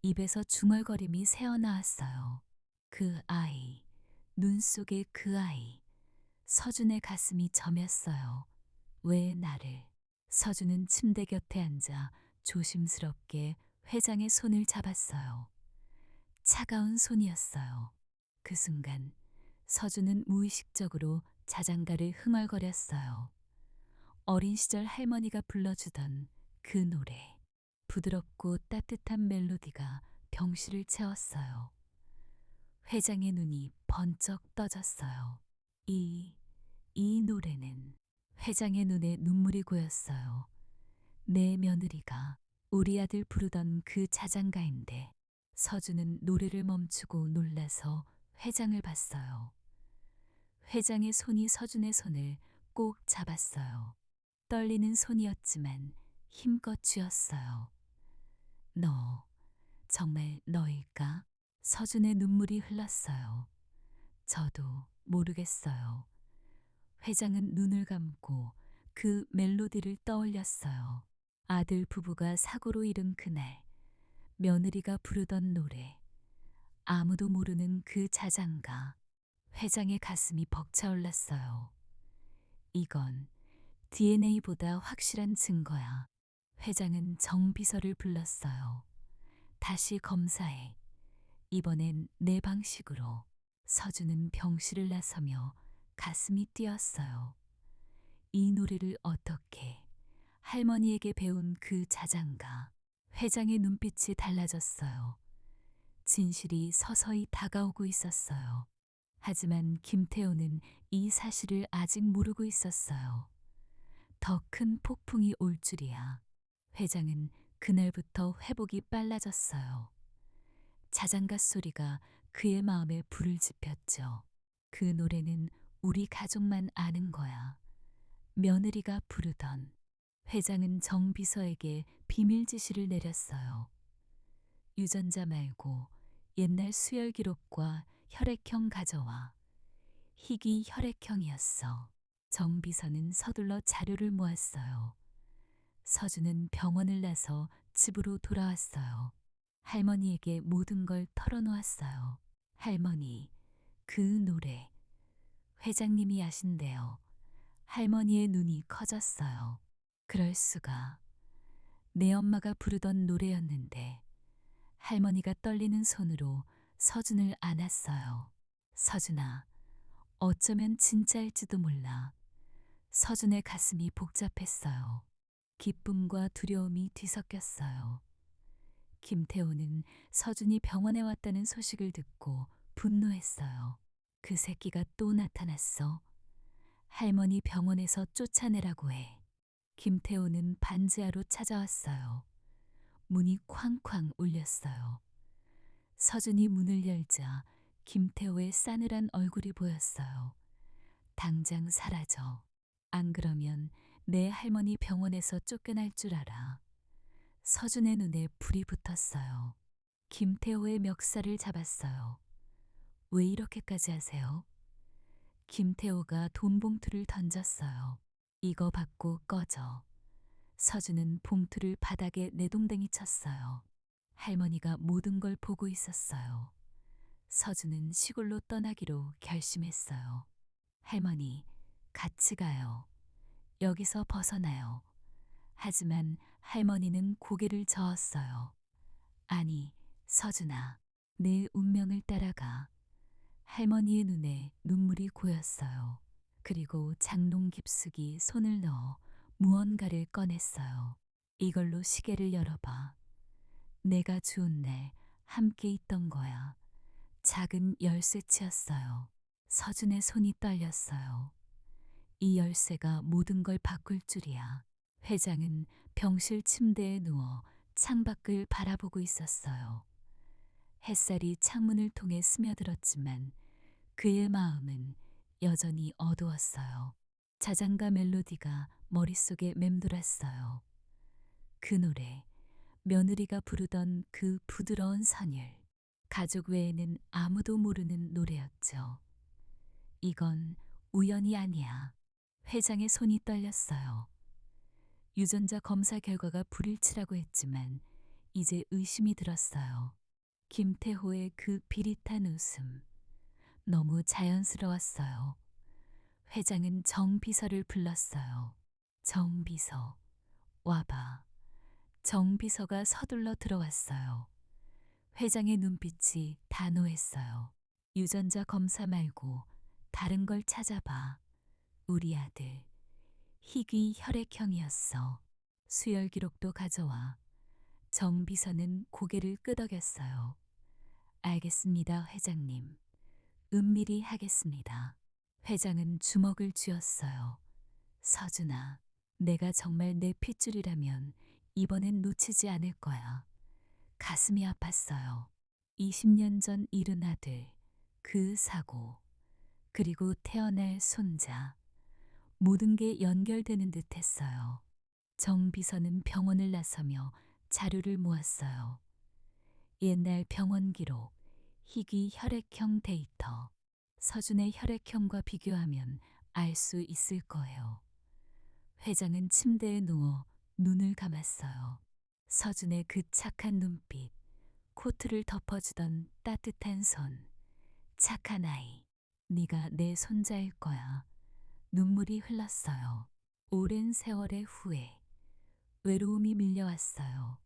입에서 중얼거림이 새어나왔어요. 그 아이, 눈 속의 그 아이. 서준의 가슴이 저몄어요. 왜 나를? 서준은 침대 곁에 앉아 조심스럽게 회장의 손을 잡았어요. 차가운 손이었어요. 그 순간 서준은 무의식적으로 자장가를 흥얼거렸어요. 어린 시절 할머니가 불러주던 그 노래. 부드럽고 따뜻한 멜로디가 병실을 채웠어요. 회장의 눈이 번쩍 떠졌어요. 이 노래는. 회장의 눈에 눈물이 고였어요. 내 며느리가 우리 아들 부르던 그 자장가인데. 서준은 노래를 멈추고 놀라서 회장을 봤어요. 회장의 손이 서준의 손을 꼭 잡았어요. 떨리는 손이었지만 힘껏 쥐었어요. 너, 정말 너일까? 서준의 눈물이 흘렀어요. 저도 모르겠어요. 회장은 눈을 감고 그 멜로디를 떠올렸어요. 아들 부부가 사고로 잃은 그날, 며느리가 부르던 노래, 아무도 모르는 그 자장가. 회장의 가슴이 벅차올랐어요. 이건 DNA보다 확실한 증거야. 회장은 정 비서를 불렀어요. 다시 검사해. 이번엔 내 방식으로. 서준은 병실을 나서며 가슴이 뛰었어요. 이 노래를 어떻게 할머니에게 배운 그 자장가. 회장의 눈빛이 달라졌어요. 진실이 서서히 다가오고 있었어요. 하지만 김태호는 이 사실을 아직 모르고 있었어요. 더 큰 폭풍이 올 줄이야. 회장은 그날부터 회복이 빨라졌어요. 자장가 소리가 그의 마음에 불을 지폈죠. 그 노래는 우리 가족만 아는 거야. 며느리가 부르던. 회장은 정 비서에게 비밀 지시를 내렸어요. 유전자 말고 옛날 수혈 기록과 혈액형 가져와. 희귀 혈액형이었어. 정 비서는 서둘러 자료를 모았어요. 서준은 병원을 나서 집으로 돌아왔어요. 할머니에게 모든 걸 털어놓았어요. 할머니, 그 노래. 회장님이 아신대요. 할머니의 눈이 커졌어요. 그럴 수가. 내 엄마가 부르던 노래였는데. 할머니가 떨리는 손으로 서준을 안았어요. 서준아, 어쩌면 진짜일지도 몰라. 서준의 가슴이 복잡했어요. 기쁨과 두려움이 뒤섞였어요. 김태호는 서준이 병원에 왔다는 소식을 듣고 분노했어요. 그 새끼가 또 나타났어. 할머니 병원에서 쫓아내라고 해. 김태호는 반지하로 찾아왔어요. 문이 쾅쾅 울렸어요. 서준이 문을 열자 김태호의 싸늘한 얼굴이 보였어요. 당장 사라져. 안 그러면 내 할머니 병원에서 쫓겨날 줄 알아. 서준의 눈에 불이 붙었어요. 김태호의 멱살을 잡았어요. 왜 이렇게까지 하세요? 김태호가 돈 봉투를 던졌어요. 이거 받고 꺼져. 서준은 봉투를 바닥에 내동댕이 쳤어요. 할머니가 모든 걸 보고 있었어요. 서준은 시골로 떠나기로 결심했어요. 할머니, 같이 가요. 여기서 벗어나요. 하지만 할머니는 고개를 저었어요. 아니, 서준아, 내 운명을 따라가. 할머니의 눈에 눈물이 고였어요. 그리고 장롱 깊숙이 손을 넣어 무언가를 꺼냈어요. 이걸로 시계를 열어봐. 내가 주운 날 함께 있던 거야. 작은 열쇠치였어요. 서준의 손이 떨렸어요. 이 열쇠가 모든 걸 바꿀 줄이야. 회장은 병실 침대에 누워 창밖을 바라보고 있었어요. 햇살이 창문을 통해 스며들었지만 그의 마음은 여전히 어두웠어요. 자장가 멜로디가 머릿속에 맴돌았어요. 그 노래, 며느리가 부르던 그 부드러운 선율. 가족 외에는 아무도 모르는 노래였죠. 이건 우연이 아니야. 회장의 손이 떨렸어요. 유전자 검사 결과가 불일치라고 했지만 이제 의심이 들었어요. 김태호의 그 비릿한 웃음. 너무 자연스러웠어요. 회장은 정 비서를 불렀어요. 정 비서, 와봐. 정 비서가 서둘러 들어왔어요. 회장의 눈빛이 단호했어요. 유전자 검사 말고 다른 걸 찾아봐. 우리 아들, 희귀 혈액형이었어. 수혈 기록도 가져와. 정 비서는 고개를 끄덕였어요. 알겠습니다, 회장님. 은밀히 하겠습니다. 회장은 주먹을 쥐었어요. 서준아, 내가 정말 내 핏줄이라면 이번엔 놓치지 않을 거야. 가슴이 아팠어요. 20년 전 잃은 아들, 그 사고, 그리고 태어날 손자. 모든 게 연결되는 듯 했어요. 정 비서는 병원을 나서며 자료를 모았어요. 옛날 병원 기록, 희귀 혈액형 데이터. 서준의 혈액형과 비교하면 알 수 있을 거예요. 회장은 침대에 누워 눈을 감았어요. 서준의 그 착한 눈빛, 코트를 덮어주던 따뜻한 손. 착한 아이, 네가 내 손자일 거야. 눈물이 흘렀어요. 오랜 세월의 후회, 외로움이 밀려왔어요.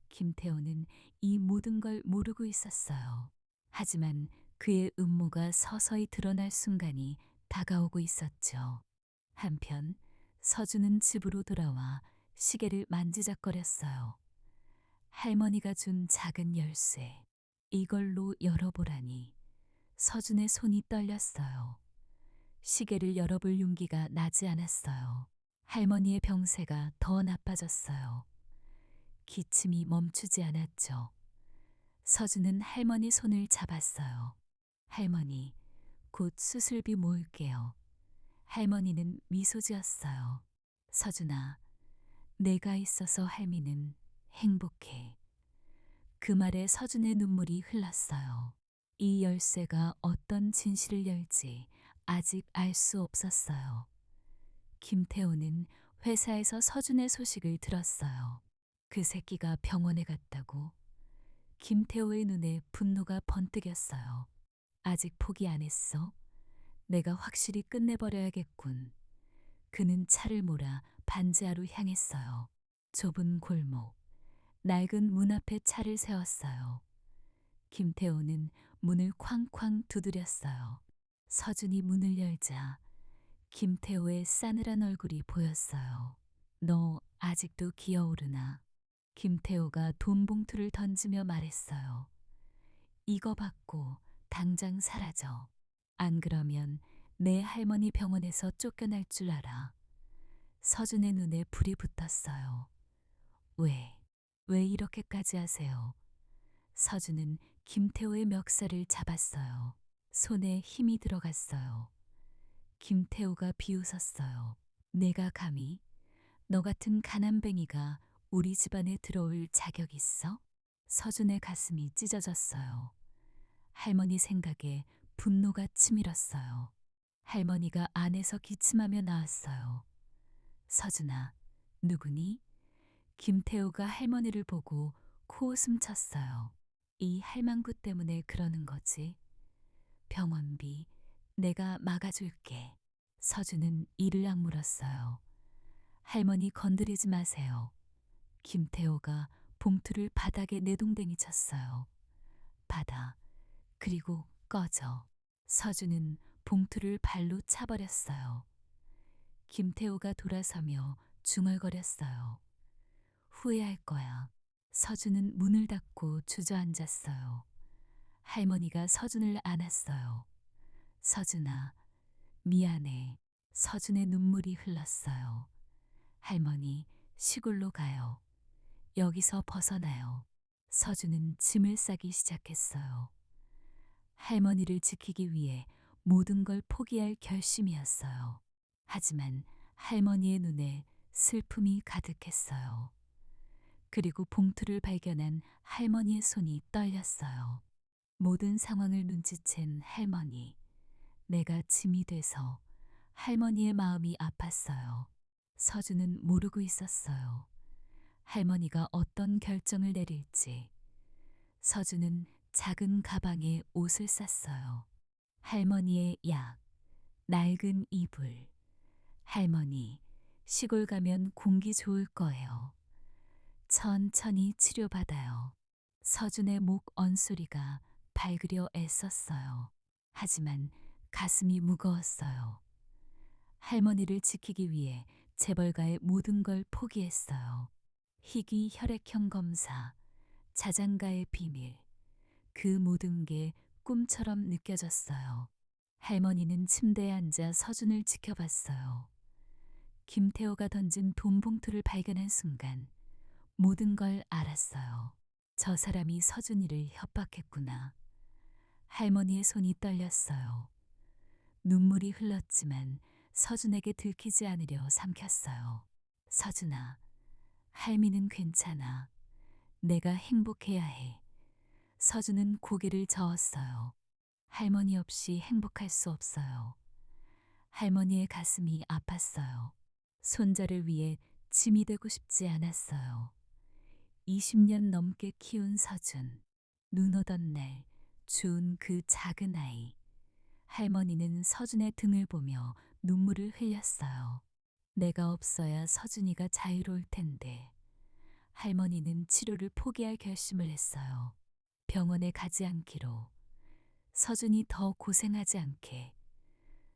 김태호는 이 모든 걸 모르고 있었어요. 하지만 그의 음모가 서서히 드러날 순간이 다가오고 있었죠. 한편 서준은 집으로 돌아와 시계를 만지작거렸어요. 할머니가 준 작은 열쇠. 이걸로 열어보라니. 서준의 손이 떨렸어요. 시계를 열어볼 용기가 나지 않았어요. 할머니의 병세가 더 나빠졌어요. 기침이 멈추지 않았죠. 서준은 할머니 손을 잡았어요. 할머니, 곧 수술비 모을게요. 할머니는 미소 지었어요. 서준아, 내가 있어서 할미는 행복해. 그 말에 서준의 눈물이 흘렀어요. 이 열쇠가 어떤 진실을 열지 아직 알 수 없었어요. 김태호는 회사에서 서준의 소식을 들었어요. 그 새끼가 병원에 갔다고. 김태호의 눈에 분노가 번뜩였어요. 아직 포기 안 했어? 내가 확실히 끝내버려야겠군. 그는 차를 몰아 반지하로 향했어요. 좁은 골목, 낡은 문 앞에 차를 세웠어요. 김태호는 문을 쾅쾅 두드렸어요. 서준이 문을 열자 김태호의 싸늘한 얼굴이 보였어요. 너 아직도 기어오르나? 김태호가 돈 봉투를 던지며 말했어요. 이거 받고 당장 사라져. 안 그러면 내 할머니 병원에서 쫓겨날 줄 알아. 서준의 눈에 불이 붙었어요. 왜 이렇게까지 하세요? 서준은 김태호의 멱살을 잡았어요. 손에 힘이 들어갔어요. 김태호가 비웃었어요. 내가 감히 너 같은 가난뱅이가 우리 집안에 들어올 자격 있어? 서준의 가슴이 찢어졌어요. 할머니 생각에 분노가 치밀었어요. 할머니가 안에서 기침하며 나왔어요. 서준아, 누구니? 김태호가 할머니를 보고 코웃음 쳤어요. 이 할망구 때문에 그러는 거지. 병원비 내가 막아줄게. 서준은 이를 악물었어요. 할머니 건드리지 마세요. 김태호가 봉투를 바닥에 내동댕이 쳤어요. 받아. 그리고 꺼져. 서준은 봉투를 발로 차버렸어요. 김태호가 돌아서며 중얼거렸어요. 후회할 거야. 서준은 문을 닫고 주저앉았어요. 할머니가 서준을 안았어요. 서준아, 미안해. 서준의 눈물이 흘렀어요. 할머니, 시골로 가요. 여기서 벗어나요. 서준은 짐을 싸기 시작했어요. 할머니를 지키기 위해 모든 걸 포기할 결심이었어요. 하지만 할머니의 눈에 슬픔이 가득했어요. 그리고 봉투를 발견한 할머니의 손이 떨렸어요. 모든 상황을 눈치챈 할머니. 내가 짐이 돼서 할머니의 마음이 아팠어요. 서준은 모르고 있었어요. 할머니가 어떤 결정을 내릴지. 서준은 작은 가방에 옷을 쌌어요. 할머니의 약, 낡은 이불. 할머니, 시골 가면 공기 좋을 거예요. 천천히 치료받아요. 서준의 목 언소리가 밝으려 애썼어요. 하지만 가슴이 무거웠어요. 할머니를 지키기 위해 재벌가의 모든 걸 포기했어요. 희귀 혈액형 검사, 자장가의 비밀, 그 모든 게 꿈처럼 느껴졌어요. 할머니는 침대에 앉아 서준을 지켜봤어요. 김태호가 던진 돈 봉투를 발견한 순간 모든 걸 알았어요. 저 사람이 서준이를 협박했구나. 할머니의 손이 떨렸어요. 눈물이 흘렀지만 서준에게 들키지 않으려 삼켰어요. 서준아, 할미는 괜찮아. 내가 행복해야 해. 서준은 고개를 저었어요. 할머니 없이 행복할 수 없어요. 할머니의 가슴이 아팠어요. 손자를 위해 짐이 되고 싶지 않았어요. 20년 넘게 키운 서준. 눈 오던 날 주운 그 작은 아이. 할머니는 서준의 등을 보며 눈물을 흘렸어요. 내가 없어야 서준이가 자유로울 텐데. 할머니는 치료를 포기할 결심을 했어요. 병원에 가지 않기로. 서준이 더 고생하지 않게.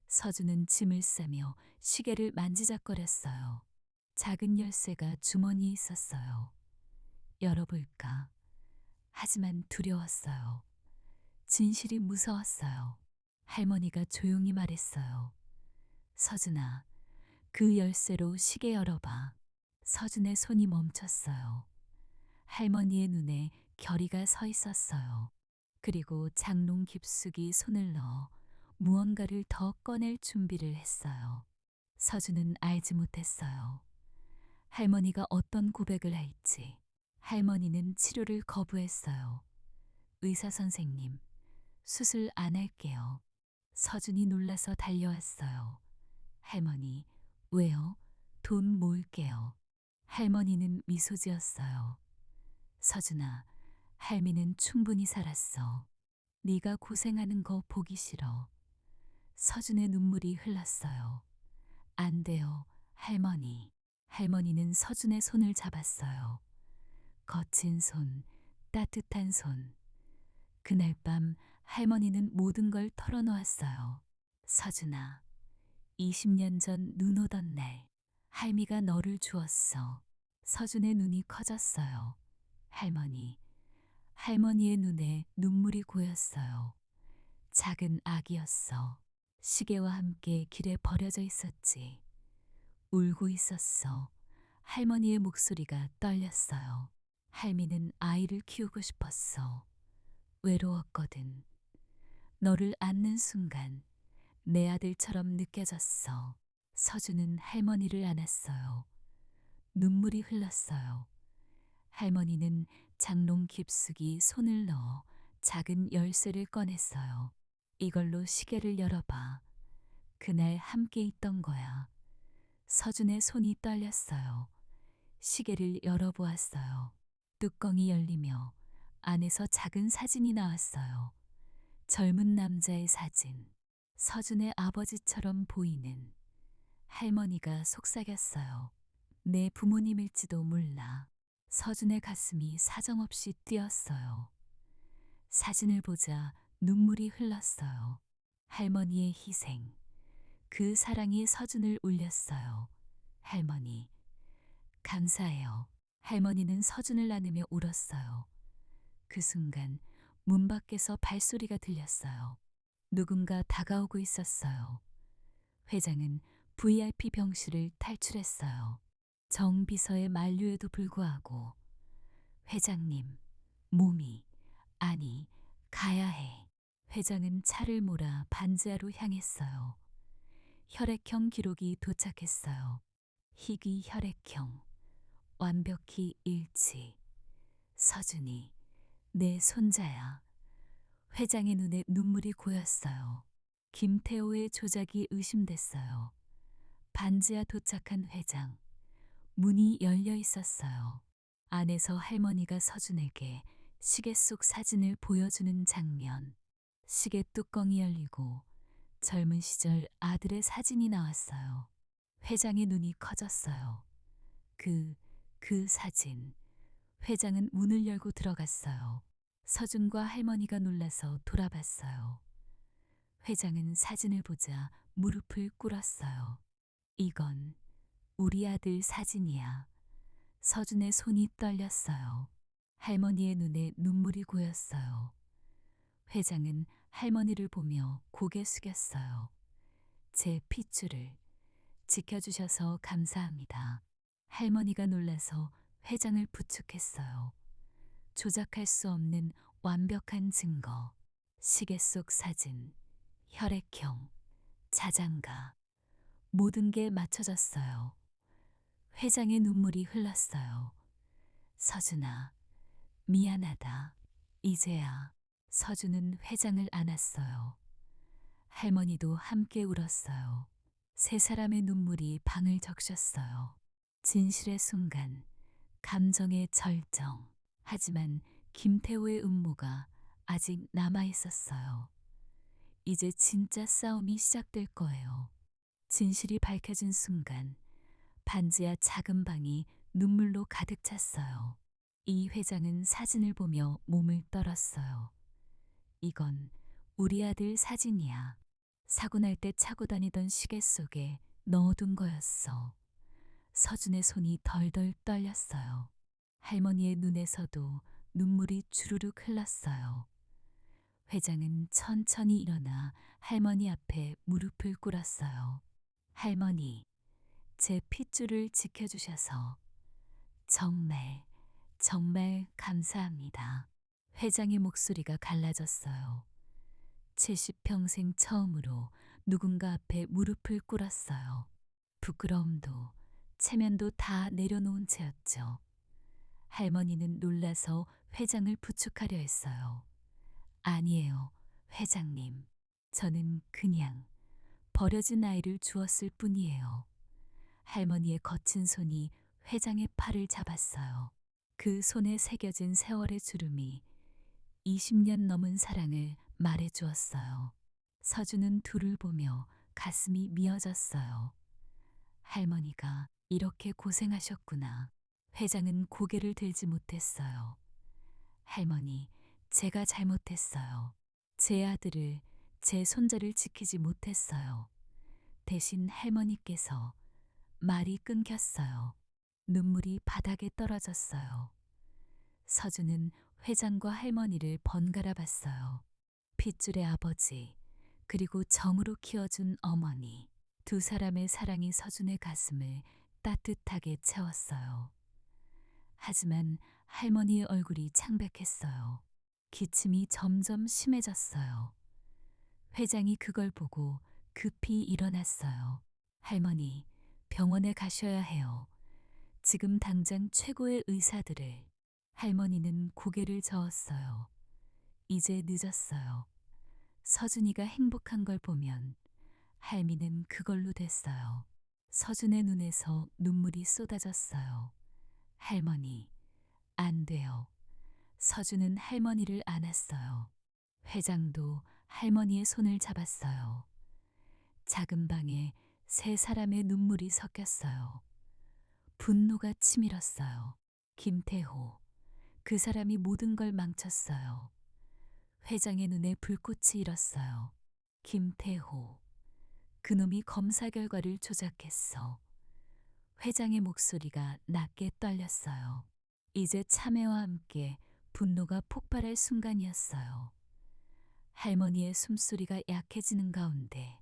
서준은 짐을 싸며 시계를 만지작거렸어요. 작은 열쇠가 주머니에 있었어요. 열어볼까? 하지만 두려웠어요. 진실이 무서웠어요. 할머니가 조용히 말했어요. 서준아, 그 열쇠로 시계 열어봐. 서준의 손이 멈췄어요. 할머니의 눈에 결의가 서 있었어요. 그리고 장롱 깊숙이 손을 넣어 무언가를 더 꺼낼 준비를 했어요. 서준은 알지 못했어요. 할머니가 어떤 고백을 할지. 할머니는 치료를 거부했어요. 의사 선생님, 수술 안 할게요. 서준이 놀라서 달려왔어요. 할머니, 왜요? 돈 모을게요. 할머니는 미소 지었어요. 서준아, 할미는 충분히 살았어. 네가 고생하는 거 보기 싫어. 서준의 눈물이 흘렀어요. 안 돼요, 할머니. 할머니는 서준의 손을 잡았어요. 거친 손, 따뜻한 손. 그날 밤 할머니는 모든 걸 털어놓았어요. 서준아, 20년 전 눈 오던 날 할미가 너를 주었어. 서준의 눈이 커졌어요. 할머니, 할머니의 눈에 눈물이 고였어요. 작은 아기였어. 시계와 함께 길에 버려져 있었지. 울고 있었어. 할머니의 목소리가 떨렸어요. 할미는 아이를 키우고 싶었어. 외로웠거든. 너를 안는 순간 내 아들처럼 느껴졌어. 서준은 할머니를 안았어요. 눈물이 흘렀어요. 할머니는 장롱 깊숙이 손을 넣어 작은 열쇠를 꺼냈어요. 이걸로 시계를 열어봐. 그날 함께 있던 거야. 서준의 손이 떨렸어요. 시계를 열어보았어요. 뚜껑이 열리며 안에서 작은 사진이 나왔어요. 젊은 남자의 사진. 서준의 아버지처럼 보이는. 할머니가 속삭였어요. 내 부모님일지도 몰라. 서준의 가슴이 사정없이 뛰었어요. 사진을 보자 눈물이 흘렀어요. 할머니의 희생. 그 사랑이 서준을 울렸어요. 할머니, 감사해요. 할머니는 서준을 안으며 울었어요. 그 순간 문 밖에서 발소리가 들렸어요. 누군가 다가오고 있었어요. 회장은 VIP 병실을 탈출했어요. 정 비서의 만류에도 불구하고 회장님, 몸이, 아니, 가야 해. 회장은 차를 몰아 반지하로 향했어요. 혈액형 기록이 도착했어요. 희귀 혈액형, 완벽히 일치. 서준이, 내 손자야. 회장의 눈에 눈물이 고였어요. 김태호의 조작이 의심됐어요. 반지하 도착한 회장. 문이 열려 있었어요. 안에서 할머니가 서준에게 시계 속 사진을 보여주는 장면. 시계 뚜껑이 열리고 젊은 시절 아들의 사진이 나왔어요. 회장의 눈이 커졌어요. 그 사진. 회장은 문을 열고 들어갔어요. 서준과 할머니가 놀라서 돌아봤어요. 회장은 사진을 보자 무릎을 꿇었어요. 이건 우리 아들 사진이야. 서준의 손이 떨렸어요. 할머니의 눈에 눈물이 고였어요. 회장은 할머니를 보며 고개 숙였어요. 제 핏줄을 지켜주셔서 감사합니다. 할머니가 놀라서 회장을 부축했어요. 조작할 수 없는 완벽한 증거, 시계 속 사진, 혈액형, 자장가, 모든 게 맞춰졌어요. 회장의 눈물이 흘렀어요. 서준아, 미안하다. 이제야. 서준은 회장을 안았어요. 할머니도 함께 울었어요. 세 사람의 눈물이 방을 적셨어요. 진실의 순간, 감정의 절정. 하지만 김태호의 음모가 아직 남아 있었어요. 이제 진짜 싸움이 시작될 거예요. 진실이 밝혀진 순간, 반지하 작은 방이 눈물로 가득 찼어요. 이 회장은 사진을 보며 몸을 떨었어요. 이건 우리 아들 사진이야. 사고 날 때 차고 다니던 시계 속에 넣어둔 거였어. 서준의 손이 덜덜 떨렸어요. 할머니의 눈에서도 눈물이 주르륵 흘렀어요. 회장은 천천히 일어나 할머니 앞에 무릎을 꿇었어요. 할머니, 제 핏줄을 지켜주셔서 정말, 정말 감사합니다. 회장의 목소리가 갈라졌어요. 70평생 처음으로 누군가 앞에 무릎을 꿇었어요. 부끄러움도 체면도 다 내려놓은 채였죠. 할머니는 놀라서 회장을 부축하려 했어요. 아니에요, 회장님. 저는 그냥 버려진 아이를 주었을 뿐이에요. 할머니의 거친 손이 회장의 팔을 잡았어요. 그 손에 새겨진 세월의 주름이 20년 넘은 사랑을 말해주었어요. 서준은 둘을 보며 가슴이 미어졌어요. 할머니가 이렇게 고생하셨구나. 회장은 고개를 들지 못했어요. 할머니, 제가 잘못했어요. 제 아들을, 제 손자를 지키지 못했어요. 대신 할머니께서 말이 끊겼어요. 눈물이 바닥에 떨어졌어요. 서준은 회장과 할머니를 번갈아 봤어요. 핏줄의 아버지, 그리고 정으로 키워준 어머니. 두 사람의 사랑이 서준의 가슴을 따뜻하게 채웠어요. 하지만 할머니의 얼굴이 창백했어요. 기침이 점점 심해졌어요. 회장이 그걸 보고 급히 일어났어요. 할머니, 병원에 가셔야 해요. 지금 당장 최고의 의사들을. 할머니는 고개를 저었어요. 이제 늦었어요. 서준이가 행복한 걸 보면 할미는 그걸로 됐어요. 서준의 눈에서 눈물이 쏟아졌어요. 할머니, 안 돼요. 서준은 할머니를 안았어요. 회장도 할머니의 손을 잡았어요. 작은 방에 세 사람의 눈물이 섞였어요. 분노가 치밀었어요. 김태호, 그 사람이 모든 걸 망쳤어요. 회장의 눈에 불꽃이 일었어요. 김태호, 그놈이 검사 결과를 조작했어. 회장의 목소리가 낮게 떨렸어요. 이제 참회와 함께 분노가 폭발할 순간이었어요. 할머니의 숨소리가 약해지는 가운데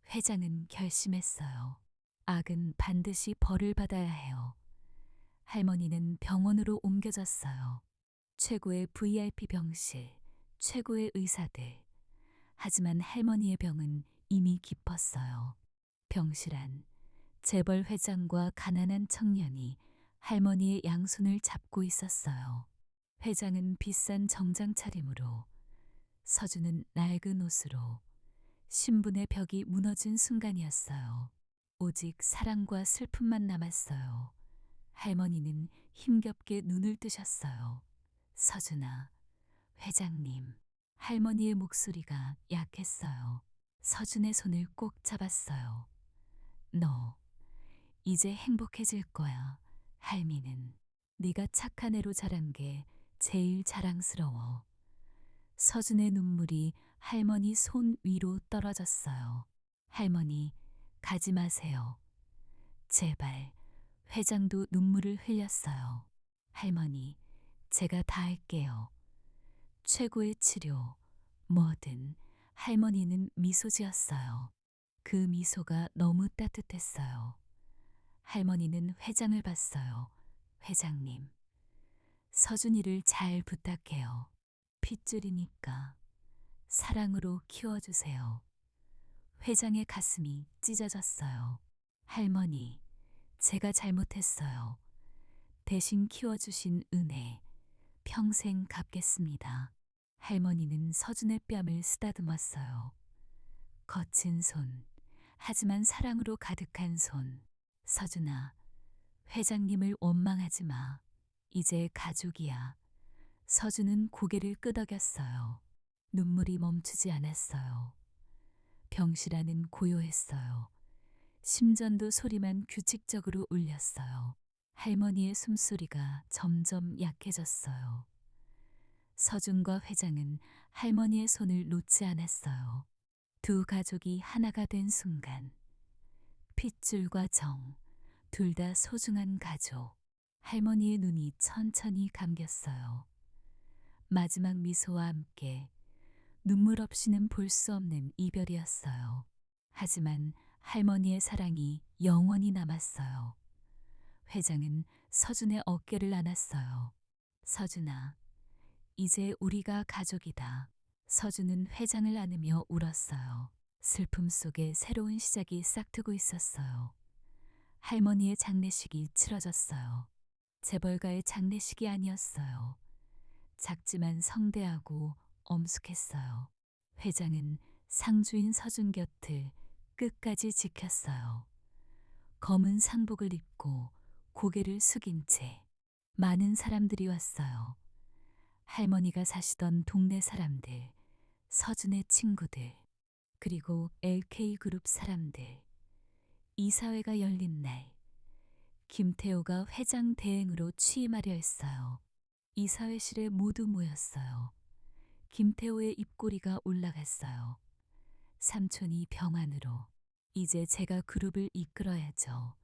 회장은 결심했어요. 악은 반드시 벌을 받아야 해요. 할머니는 병원으로 옮겨졌어요. 최고의 VIP 병실, 최고의 의사들. 하지만 할머니의 병은 이미 깊었어요. 병실안 재벌 회장과 가난한 청년이 할머니의 양손을 잡고 있었어요. 회장은 비싼 정장 차림으로, 서준은 낡은 옷으로. 신분의 벽이 무너진 순간이었어요. 오직 사랑과 슬픔만 남았어요. 할머니는 힘겹게 눈을 뜨셨어요. 서준아, 회장님. 할머니의 목소리가 약했어요. 서준의 손을 꼭 잡았어요. 너 이제 행복해질 거야. 할미는 네가 착한 애로 자란 게 제일 자랑스러워. 서준의 눈물이 할머니 손 위로 떨어졌어요. 할머니, 가지 마세요. 제발. 회장도 눈물을 흘렸어요. 할머니, 제가 다 할게요. 최고의 치료, 뭐든. 할머니는 미소 지었어요. 그 미소가 너무 따뜻했어요. 할머니는 회장을 봤어요. 회장님, 서준이를 잘 부탁해요. 핏줄이니까 사랑으로 키워주세요. 회장의 가슴이 찢어졌어요. 할머니, 제가 잘못했어요. 대신 키워주신 은혜 평생 갚겠습니다. 할머니는 서준의 뺨을 쓰다듬었어요. 거친 손, 하지만 사랑으로 가득한 손. 서준아, 회장님을 원망하지 마. 이제 가족이야. 서준은 고개를 끄덕였어요. 눈물이 멈추지 않았어요. 병실안은 고요했어요. 심전도 소리만 규칙적으로 울렸어요. 할머니의 숨소리가 점점 약해졌어요. 서준과 회장은 할머니의 손을 놓지 않았어요. 두 가족이 하나가 된 순간, 핏줄과 정, 둘 다 소중한 가족. 할머니의 눈이 천천히 감겼어요. 마지막 미소와 함께 눈물 없이는 볼 수 없는 이별이었어요. 하지만 할머니의 사랑이 영원히 남았어요. 회장은 서준의 어깨를 안았어요. 서준아, 이제 우리가 가족이다. 서준은 회장을 안으며 울었어요. 슬픔 속에 새로운 시작이 싹트고 있었어요. 할머니의 장례식이 치러졌어요. 재벌가의 장례식이 아니었어요. 작지만 성대하고 엄숙했어요. 회장은 상주인 서준 곁을 끝까지 지켰어요. 검은 상복을 입고 고개를 숙인 채 많은 사람들이 왔어요. 할머니가 사시던 동네 사람들, 서준의 친구들, 그리고 LK그룹 사람들. 이사회가 열린 날, 김태호가 회장 대행으로 취임하려 했어요. 이사회실에 모두 모였어요. 김태호의 입꼬리가 올라갔어요. 삼촌이 병환으로. 이제 제가 그룹을 이끌어야죠.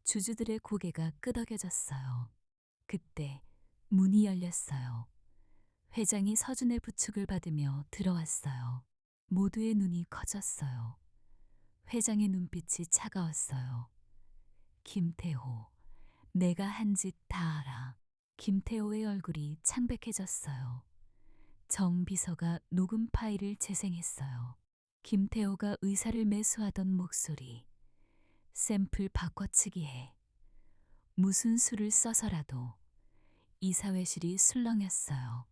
주주들의 고개가 끄덕여졌어요. 그때 문이 열렸어요. 회장이 서준의 부축을 받으며 들어왔어요. 모두의 눈이 커졌어요. 회장의 눈빛이 차가웠어요. 김태호, 내가 한 짓 다 알아. 김태호의 얼굴이 창백해졌어요. 정 비서가 녹음 파일을 재생했어요. 김태호가 의사를 매수하던 목소리. 샘플 바꿔치기 해. 무슨 수를 써서라도. 이사회실이 술렁였어요.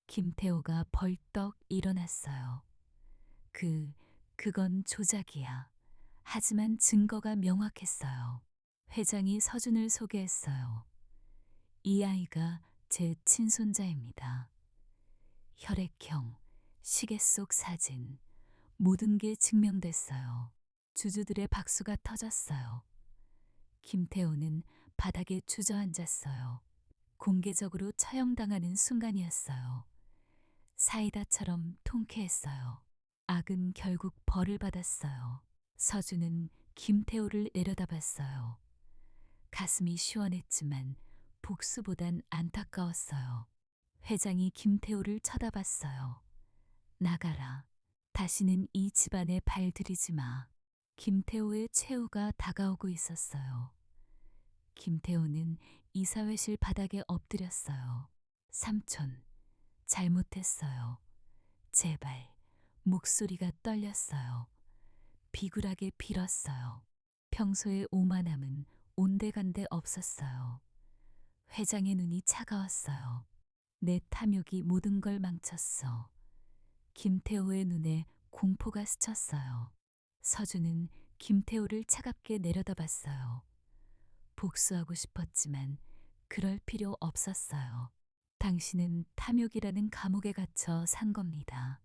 김태호가 벌떡 일어났어요. 그건 조작이야. 하지만 증거가 명확했어요. 회장이 서준을 소개했어요. 이 아이가 제 친손자입니다. 혈액형, 시계 속 사진, 모든 게 증명됐어요. 주주들의 박수가 터졌어요. 김태호는 바닥에 주저앉았어요. 공개적으로 처형당하는 순간이었어요. 사이다처럼 통쾌했어요. 악은 결국 벌을 받았어요. 서준은 김태호를 내려다봤어요. 가슴이 시원했지만 복수보단 안타까웠어요. 회장이 김태호를 쳐다봤어요. 나가라. 다시는 이 집안에 발들이지 마. 김태호의 최후가 다가오고 있었어요. 김태호는 이사회실 바닥에 엎드렸어요. 삼촌, 잘못했어요. 제발, 목소리가 떨렸어요. 비굴하게 빌었어요. 평소의 오만함은 온데간데 없었어요. 회장의 눈이 차가웠어요. 내 탐욕이 모든 걸 망쳤어. 김태호의 눈에 공포가 스쳤어요. 서준은 김태호를 차갑게 내려다봤어요. 복수하고 싶었지만 그럴 필요 없었어요. 당신은 탐욕이라는 감옥에 갇혀 산 겁니다.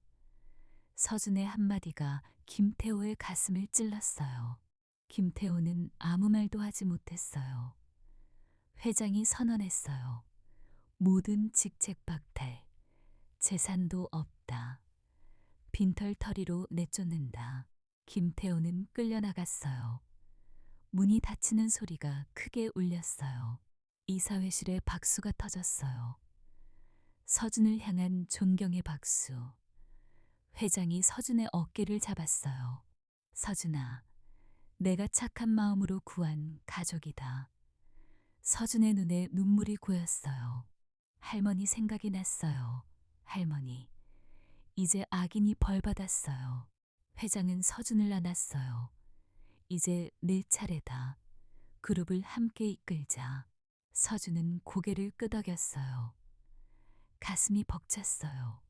서준의 한마디가 김태호의 가슴을 찔렀어요. 김태호는 아무 말도 하지 못했어요. 회장이 선언했어요. 모든 직책 박탈, 재산도 없다. 빈털터리로 내쫓는다. 김태호는 끌려나갔어요. 문이 닫히는 소리가 크게 울렸어요. 이사회실에 박수가 터졌어요. 서준을 향한 존경의 박수. 회장이 서준의 어깨를 잡았어요. 서준아, 내가 착한 마음으로 구한 가족이다. 서준의 눈에 눈물이 고였어요. 할머니 생각이 났어요. 할머니, 이제 악인이 벌받았어요. 회장은 서준을 안았어요. 이제 내 차례다. 그룹을 함께 이끌자. 서준은 고개를 끄덕였어요. 가슴이 벅찼어요.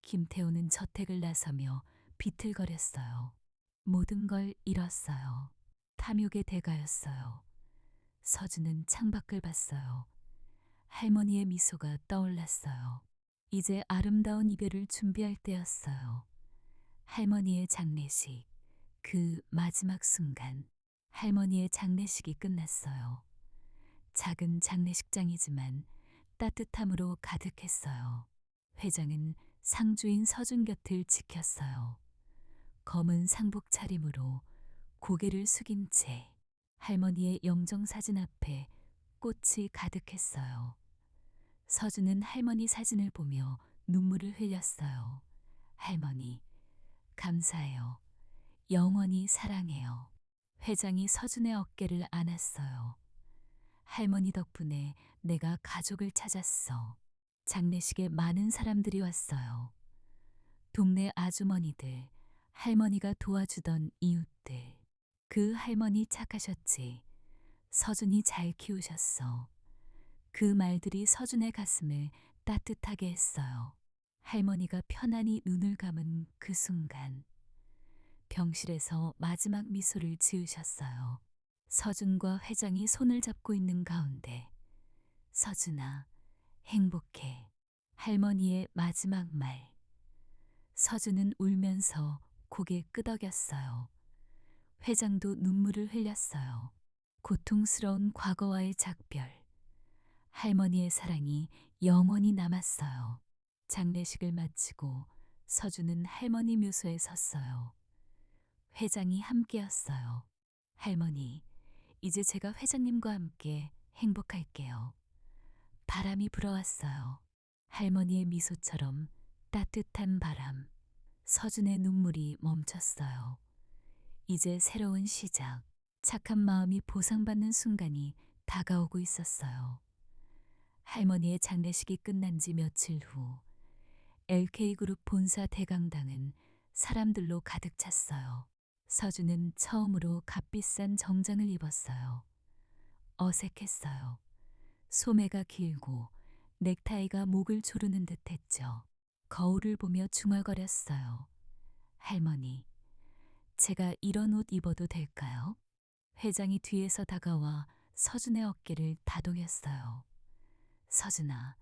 김태호는 저택을 나서며 비틀거렸어요. 모든 걸 잃었어요. 탐욕의 대가였어요. 서준은 창밖을 봤어요. 할머니의 미소가 떠올랐어요. 이제 아름다운 이별을 준비할 때였어요. 할머니의 장례식, 그 마지막 순간, 할머니의 장례식이 끝났어요. 작은 장례식장이지만 따뜻함으로 가득했어요. 회장은 상주인 서준 곁을 지켰어요. 검은 상복 차림으로 고개를 숙인 채 할머니의 영정사진 앞에 꽃이 가득했어요. 서준은 할머니 사진을 보며 눈물을 흘렸어요. 할머니, 감사해요. 영원히 사랑해요. 회장이 서준의 어깨를 안았어요. 할머니 덕분에 내가 가족을 찾았어. 장례식에 많은 사람들이 왔어요. 동네 아주머니들, 할머니가 도와주던 이웃들. 그 할머니 착하셨지. 서준이 잘 키우셨어. 그 말들이 서준의 가슴을 따뜻하게 했어요. 할머니가 편안히 눈을 감은 그 순간, 병실에서 마지막 미소를 지으셨어요. 서준과 회장이 손을 잡고 있는 가운데, 서준아, 행복해. 할머니의 마지막 말. 서준은 울면서 고개 끄덕였어요. 회장도 눈물을 흘렸어요. 고통스러운 과거와의 작별. 할머니의 사랑이 영원히 남았어요. 장례식을 마치고 서준은 할머니 묘소에 섰어요. 회장이 함께였어요. 할머니, 이제 제가 회장님과 함께 행복할게요. 바람이 불어왔어요. 할머니의 미소처럼 따뜻한 바람. 서준의 눈물이 멈췄어요. 이제 새로운 시작, 착한 마음이 보상받는 순간이 다가오고 있었어요. 할머니의 장례식이 끝난 지 며칠 후 LK그룹 본사 대강당은 사람들로 가득 찼어요. 서준은 처음으로 값비싼 정장을 입었어요. 어색했어요. 소매가 길고 넥타이가 목을 조르는 듯했죠. 거울을 보며 중얼거렸어요. 할머니, 제가 이런 옷 입어도 될까요? 회장이 뒤에서 다가와 서준의 어깨를 다독였어요. 서준아,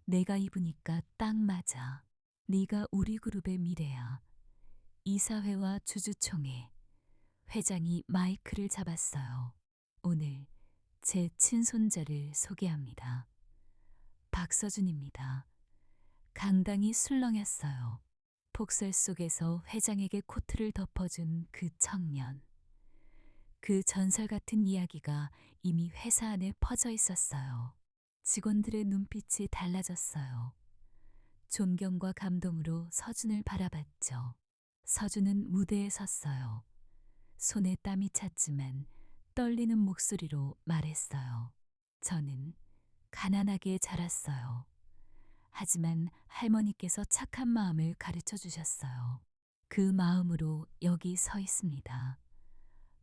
내가 입으니까 딱 맞아. 네가 우리 그룹의 미래야. 이사회와 주주총회. 회장이 마이크를 잡았어요. 오늘 제 친손자를 소개합니다. 박서준입니다. 강당이 술렁였어요. 폭설 속에서 회장에게 코트를 덮어준 그 청년. 그 전설 같은 이야기가 이미 회사 안에 퍼져 있었어요. 직원들의 눈빛이 달라졌어요. 존경과 감동으로 서준을 바라봤죠. 서준은 무대에 섰어요. 손에 땀이 찼지만 떨리는 목소리로 말했어요. 저는 가난하게 자랐어요. 하지만 할머니께서 착한 마음을 가르쳐 주셨어요. 그 마음으로 여기 서 있습니다.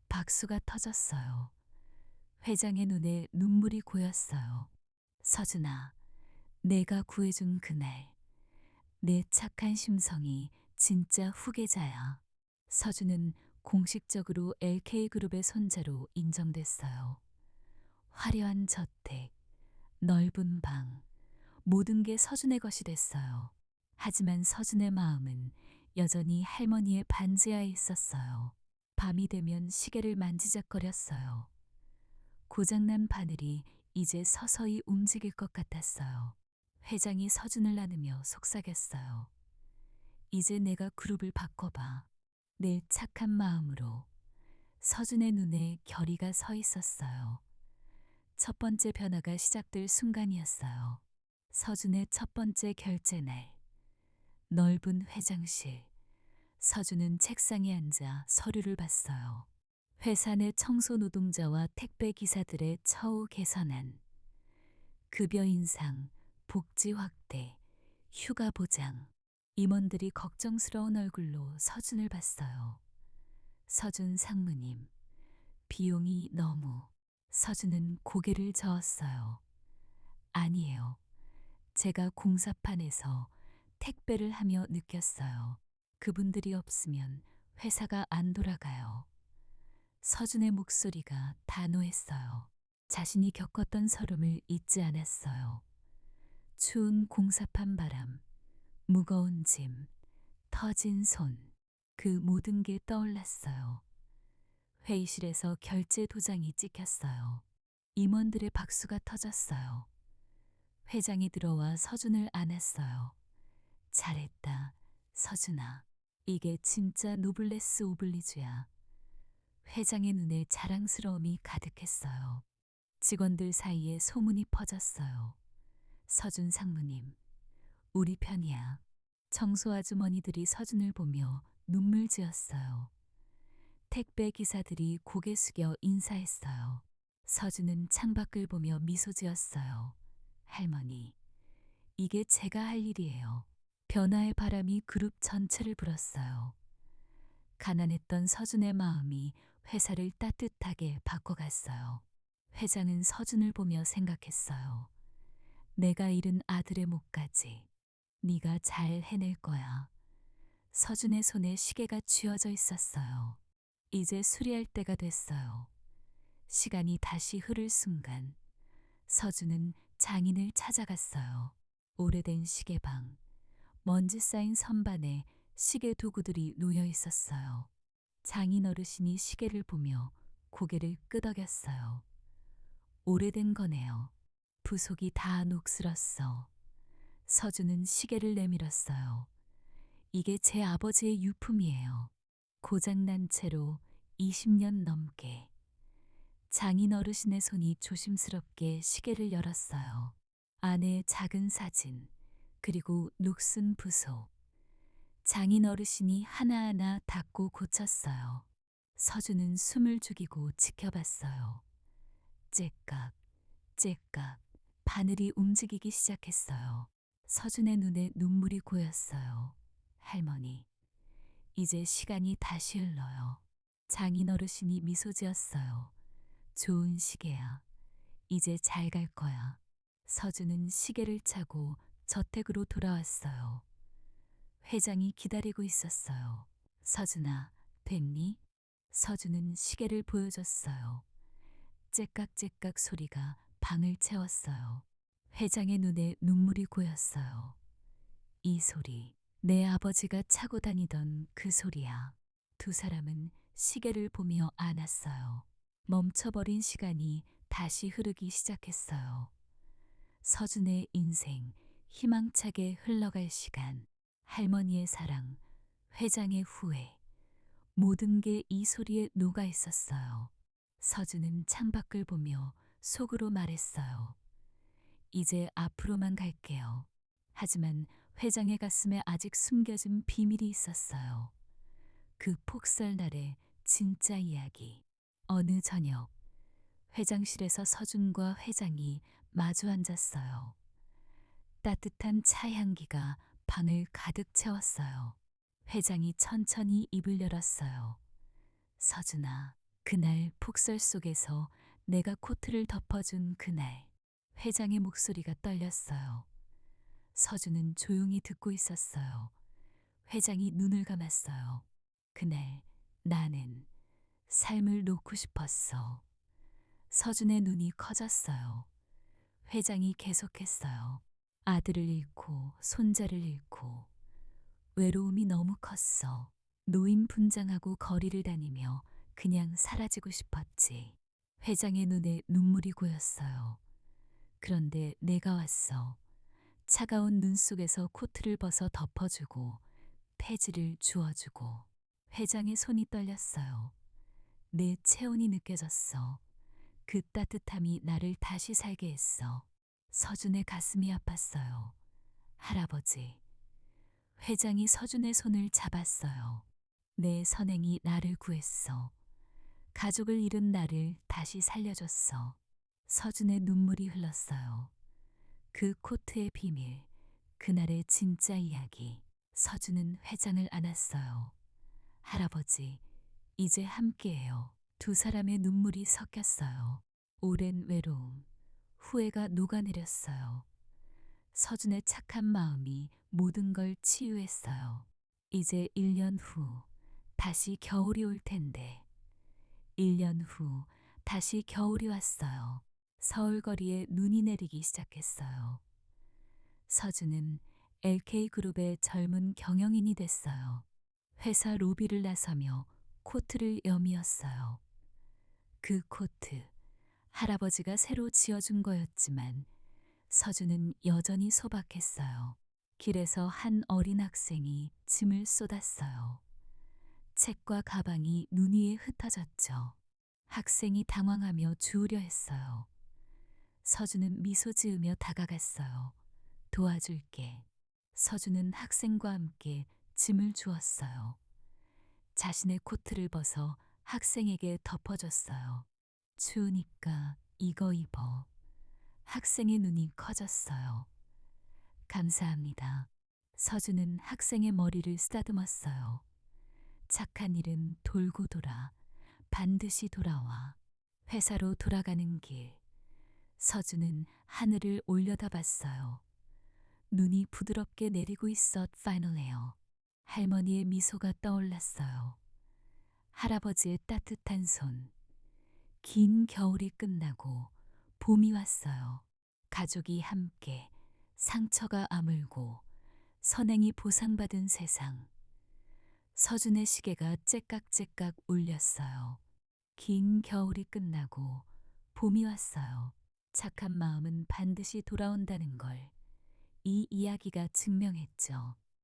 박수가 터졌어요. 회장의 눈에 눈물이 고였어요. 서준아, 내가 구해준 그날, 내 착한 심성이 진짜 후계자야. 서준은 공식적으로 LK그룹의 손자로 인정됐어요. 화려한 저택, 넓은 방, 모든 게 서준의 것이 됐어요. 하지만 서준의 마음은 여전히 할머니의 반지하에 있었어요. 밤이 되면 시계를 만지작거렸어요. 고장난 바늘이 이제 서서히 움직일 것 같았어요. 회장이 서준을 안으며 속삭였어요. 이제 내가 그룹을 바꿔봐. 내 착한 마음으로. 서준의 눈에 결의가 서 있었어요. 첫 번째 변화가 시작될 순간이었어요. 서준의 첫 번째 결제 날. 넓은 회장실. 서준은 책상에 앉아 서류를 봤어요. 회사 내 청소 노동자와 택배 기사들의 처우 개선안, 급여 인상, 복지 확대, 휴가 보장. 임원들이 걱정스러운 얼굴로 서준을 봤어요. 서준 상무님, 비용이 너무. 서준은 고개를 저었어요. 아니에요. 제가 공사판에서 택배를 하며 느꼈어요. 그분들이 없으면 회사가 안 돌아가요. 서준의 목소리가 단호했어요. 자신이 겪었던 서름을 잊지 않았어요. 추운 공사판 바람, 무거운 짐, 터진 손, 그 모든 게 떠올랐어요. 회의실에서 결제 도장이 찍혔어요. 임원들의 박수가 터졌어요. 회장이 들어와 서준을 안았어요. 잘했다, 서준아. 이게 진짜 노블레스 오블리주야. 회장의 눈에 자랑스러움이 가득했어요. 직원들 사이에 소문이 퍼졌어요. 서준 상무님, 우리 편이야. 청소 아주머니들이 서준을 보며 눈물 지었어요. 택배 기사들이 고개 숙여 인사했어요. 서준은 창밖을 보며 미소 지었어요. 할머니, 이게 제가 할 일이에요. 변화의 바람이 그룹 전체를 불었어요. 가난했던 서준의 마음이 회사를 따뜻하게 바꿔갔어요. 회장은 서준을 보며 생각했어요. 내가 잃은 아들의 목까지 네가 잘 해낼 거야. 서준의 손에 시계가 쥐어져 있었어요. 이제 수리할 때가 됐어요. 시간이 다시 흐를 순간 서준은 장인을 찾아갔어요. 오래된 시계방, 먼지 쌓인 선반에 시계 도구들이 놓여 있었어요. 장인 어르신이 시계를 보며 고개를 끄덕였어요. 오래된 거네요. 부속이 다 녹슬었어. 서준은 시계를 내밀었어요. 이게 제 아버지의 유품이에요. 고장난 채로 20년 넘게. 장인 어르신의 손이 조심스럽게 시계를 열었어요. 안에 작은 사진, 그리고 녹슨 부속. 장인 어르신이 하나하나 닦고 고쳤어요. 서준은 숨을 죽이고 지켜봤어요. 째깍, 째깍, 바늘이 움직이기 시작했어요. 서준의 눈에 눈물이 고였어요. 할머니, 이제 시간이 다시 흘러요. 장인 어르신이 미소 지었어요. 좋은 시계야. 이제 잘 갈 거야. 서준은 시계를 차고 저택으로 돌아왔어요. 회장이 기다리고 있었어요. 서준아, 됐니? 서준은 시계를 보여줬어요. 째깍째깍 소리가 방을 채웠어요. 회장의 눈에 눈물이 고였어요. 이 소리, 내 아버지가 차고 다니던 그 소리야. 두 사람은 시계를 보며 안았어요. 멈춰버린 시간이 다시 흐르기 시작했어요. 서준의 인생, 희망차게 흘러갈 시간, 할머니의 사랑, 회장의 후회, 모든 게 이 소리에 녹아 있었어요. 서준은 창밖을 보며 속으로 말했어요. 이제 앞으로만 갈게요. 하지만 회장의 가슴에 아직 숨겨진 비밀이 있었어요. 그 폭설날의 진짜 이야기. 어느 저녁, 회장실에서 서준과 회장이 마주 앉았어요. 따뜻한 차 향기가 방을 가득 채웠어요. 회장이 천천히 입을 열었어요. 서준아, 그날 폭설 속에서 내가 코트를 덮어준 그날. 회장의 목소리가 떨렸어요. 서준은 조용히 듣고 있었어요. 회장이 눈을 감았어요. 그날 나는 삶을 놓고 싶었어. 서준의 눈이 커졌어요. 회장이 계속했어요. 아들을 잃고 손자를 잃고 외로움이 너무 컸어. 노인 분장하고 거리를 다니며 그냥 사라지고 싶었지. 회장의 눈에 눈물이 고였어요. 그런데 내가 왔어. 차가운 눈 속에서 코트를 벗어 덮어주고 폐지를 주워주고. 회장의 손이 떨렸어요. 내 체온이 느껴졌어. 그 따뜻함이 나를 다시 살게 했어. 서준의 가슴이 아팠어요. 할아버지. 회장이 서준의 손을 잡았어요. 내 선행이 나를 구했어. 가족을 잃은 나를 다시 살려줬어. 서준의 눈물이 흘렀어요. 그 코트의 비밀, 그날의 진짜 이야기. 서준은 회장을 안았어요. 할아버지, 이제 함께해요. 두 사람의 눈물이 섞였어요. 오랜 외로움, 후회가 녹아내렸어요. 서준의 착한 마음이 모든 걸 치유했어요. 이제 1년 후 다시 겨울이 올 텐데. 1년 후 다시 겨울이 왔어요. 서울 거리에 눈이 내리기 시작했어요. 서준은 LK그룹의 젊은 경영인이 됐어요. 회사 로비를 나서며 코트를 여미었어요. 그 코트, 할아버지가 새로 지어준 거였지만 서준은 여전히 소박했어요. 길에서 한 어린 학생이 짐을 쏟았어요. 책과 가방이 눈 위에 흩어졌죠. 학생이 당황하며 주우려 했어요. 서준은 미소 지으며 다가갔어요. 도와줄게. 서준은 학생과 함께 짐을 주었어요. 자신의 코트를 벗어 학생에게 덮어줬어요. 추우니까 이거 입어. 학생의 눈이 커졌어요. 감사합니다. 서준은 학생의 머리를 쓰다듬었어요. 착한 일은 돌고 돌아 반드시 돌아와. 회사로 돌아가는 길. 서준은 하늘을 올려다봤어요. 눈이 부드럽게 내리고 있어 파이널해요. 할머니의 미소가 떠올랐어요. 할아버지의 따뜻한 손. 긴 겨울이 끝나고 봄이 왔어요. 가족이 함께 상처가 아물고 선행이 보상받은 세상. 서준의 시계가 째깍째깍 울렸어요. 긴 겨울이 끝나고 봄이 왔어요. 착한 마음은 반드시 돌아온다는 걸 이 이야기가 증명했죠.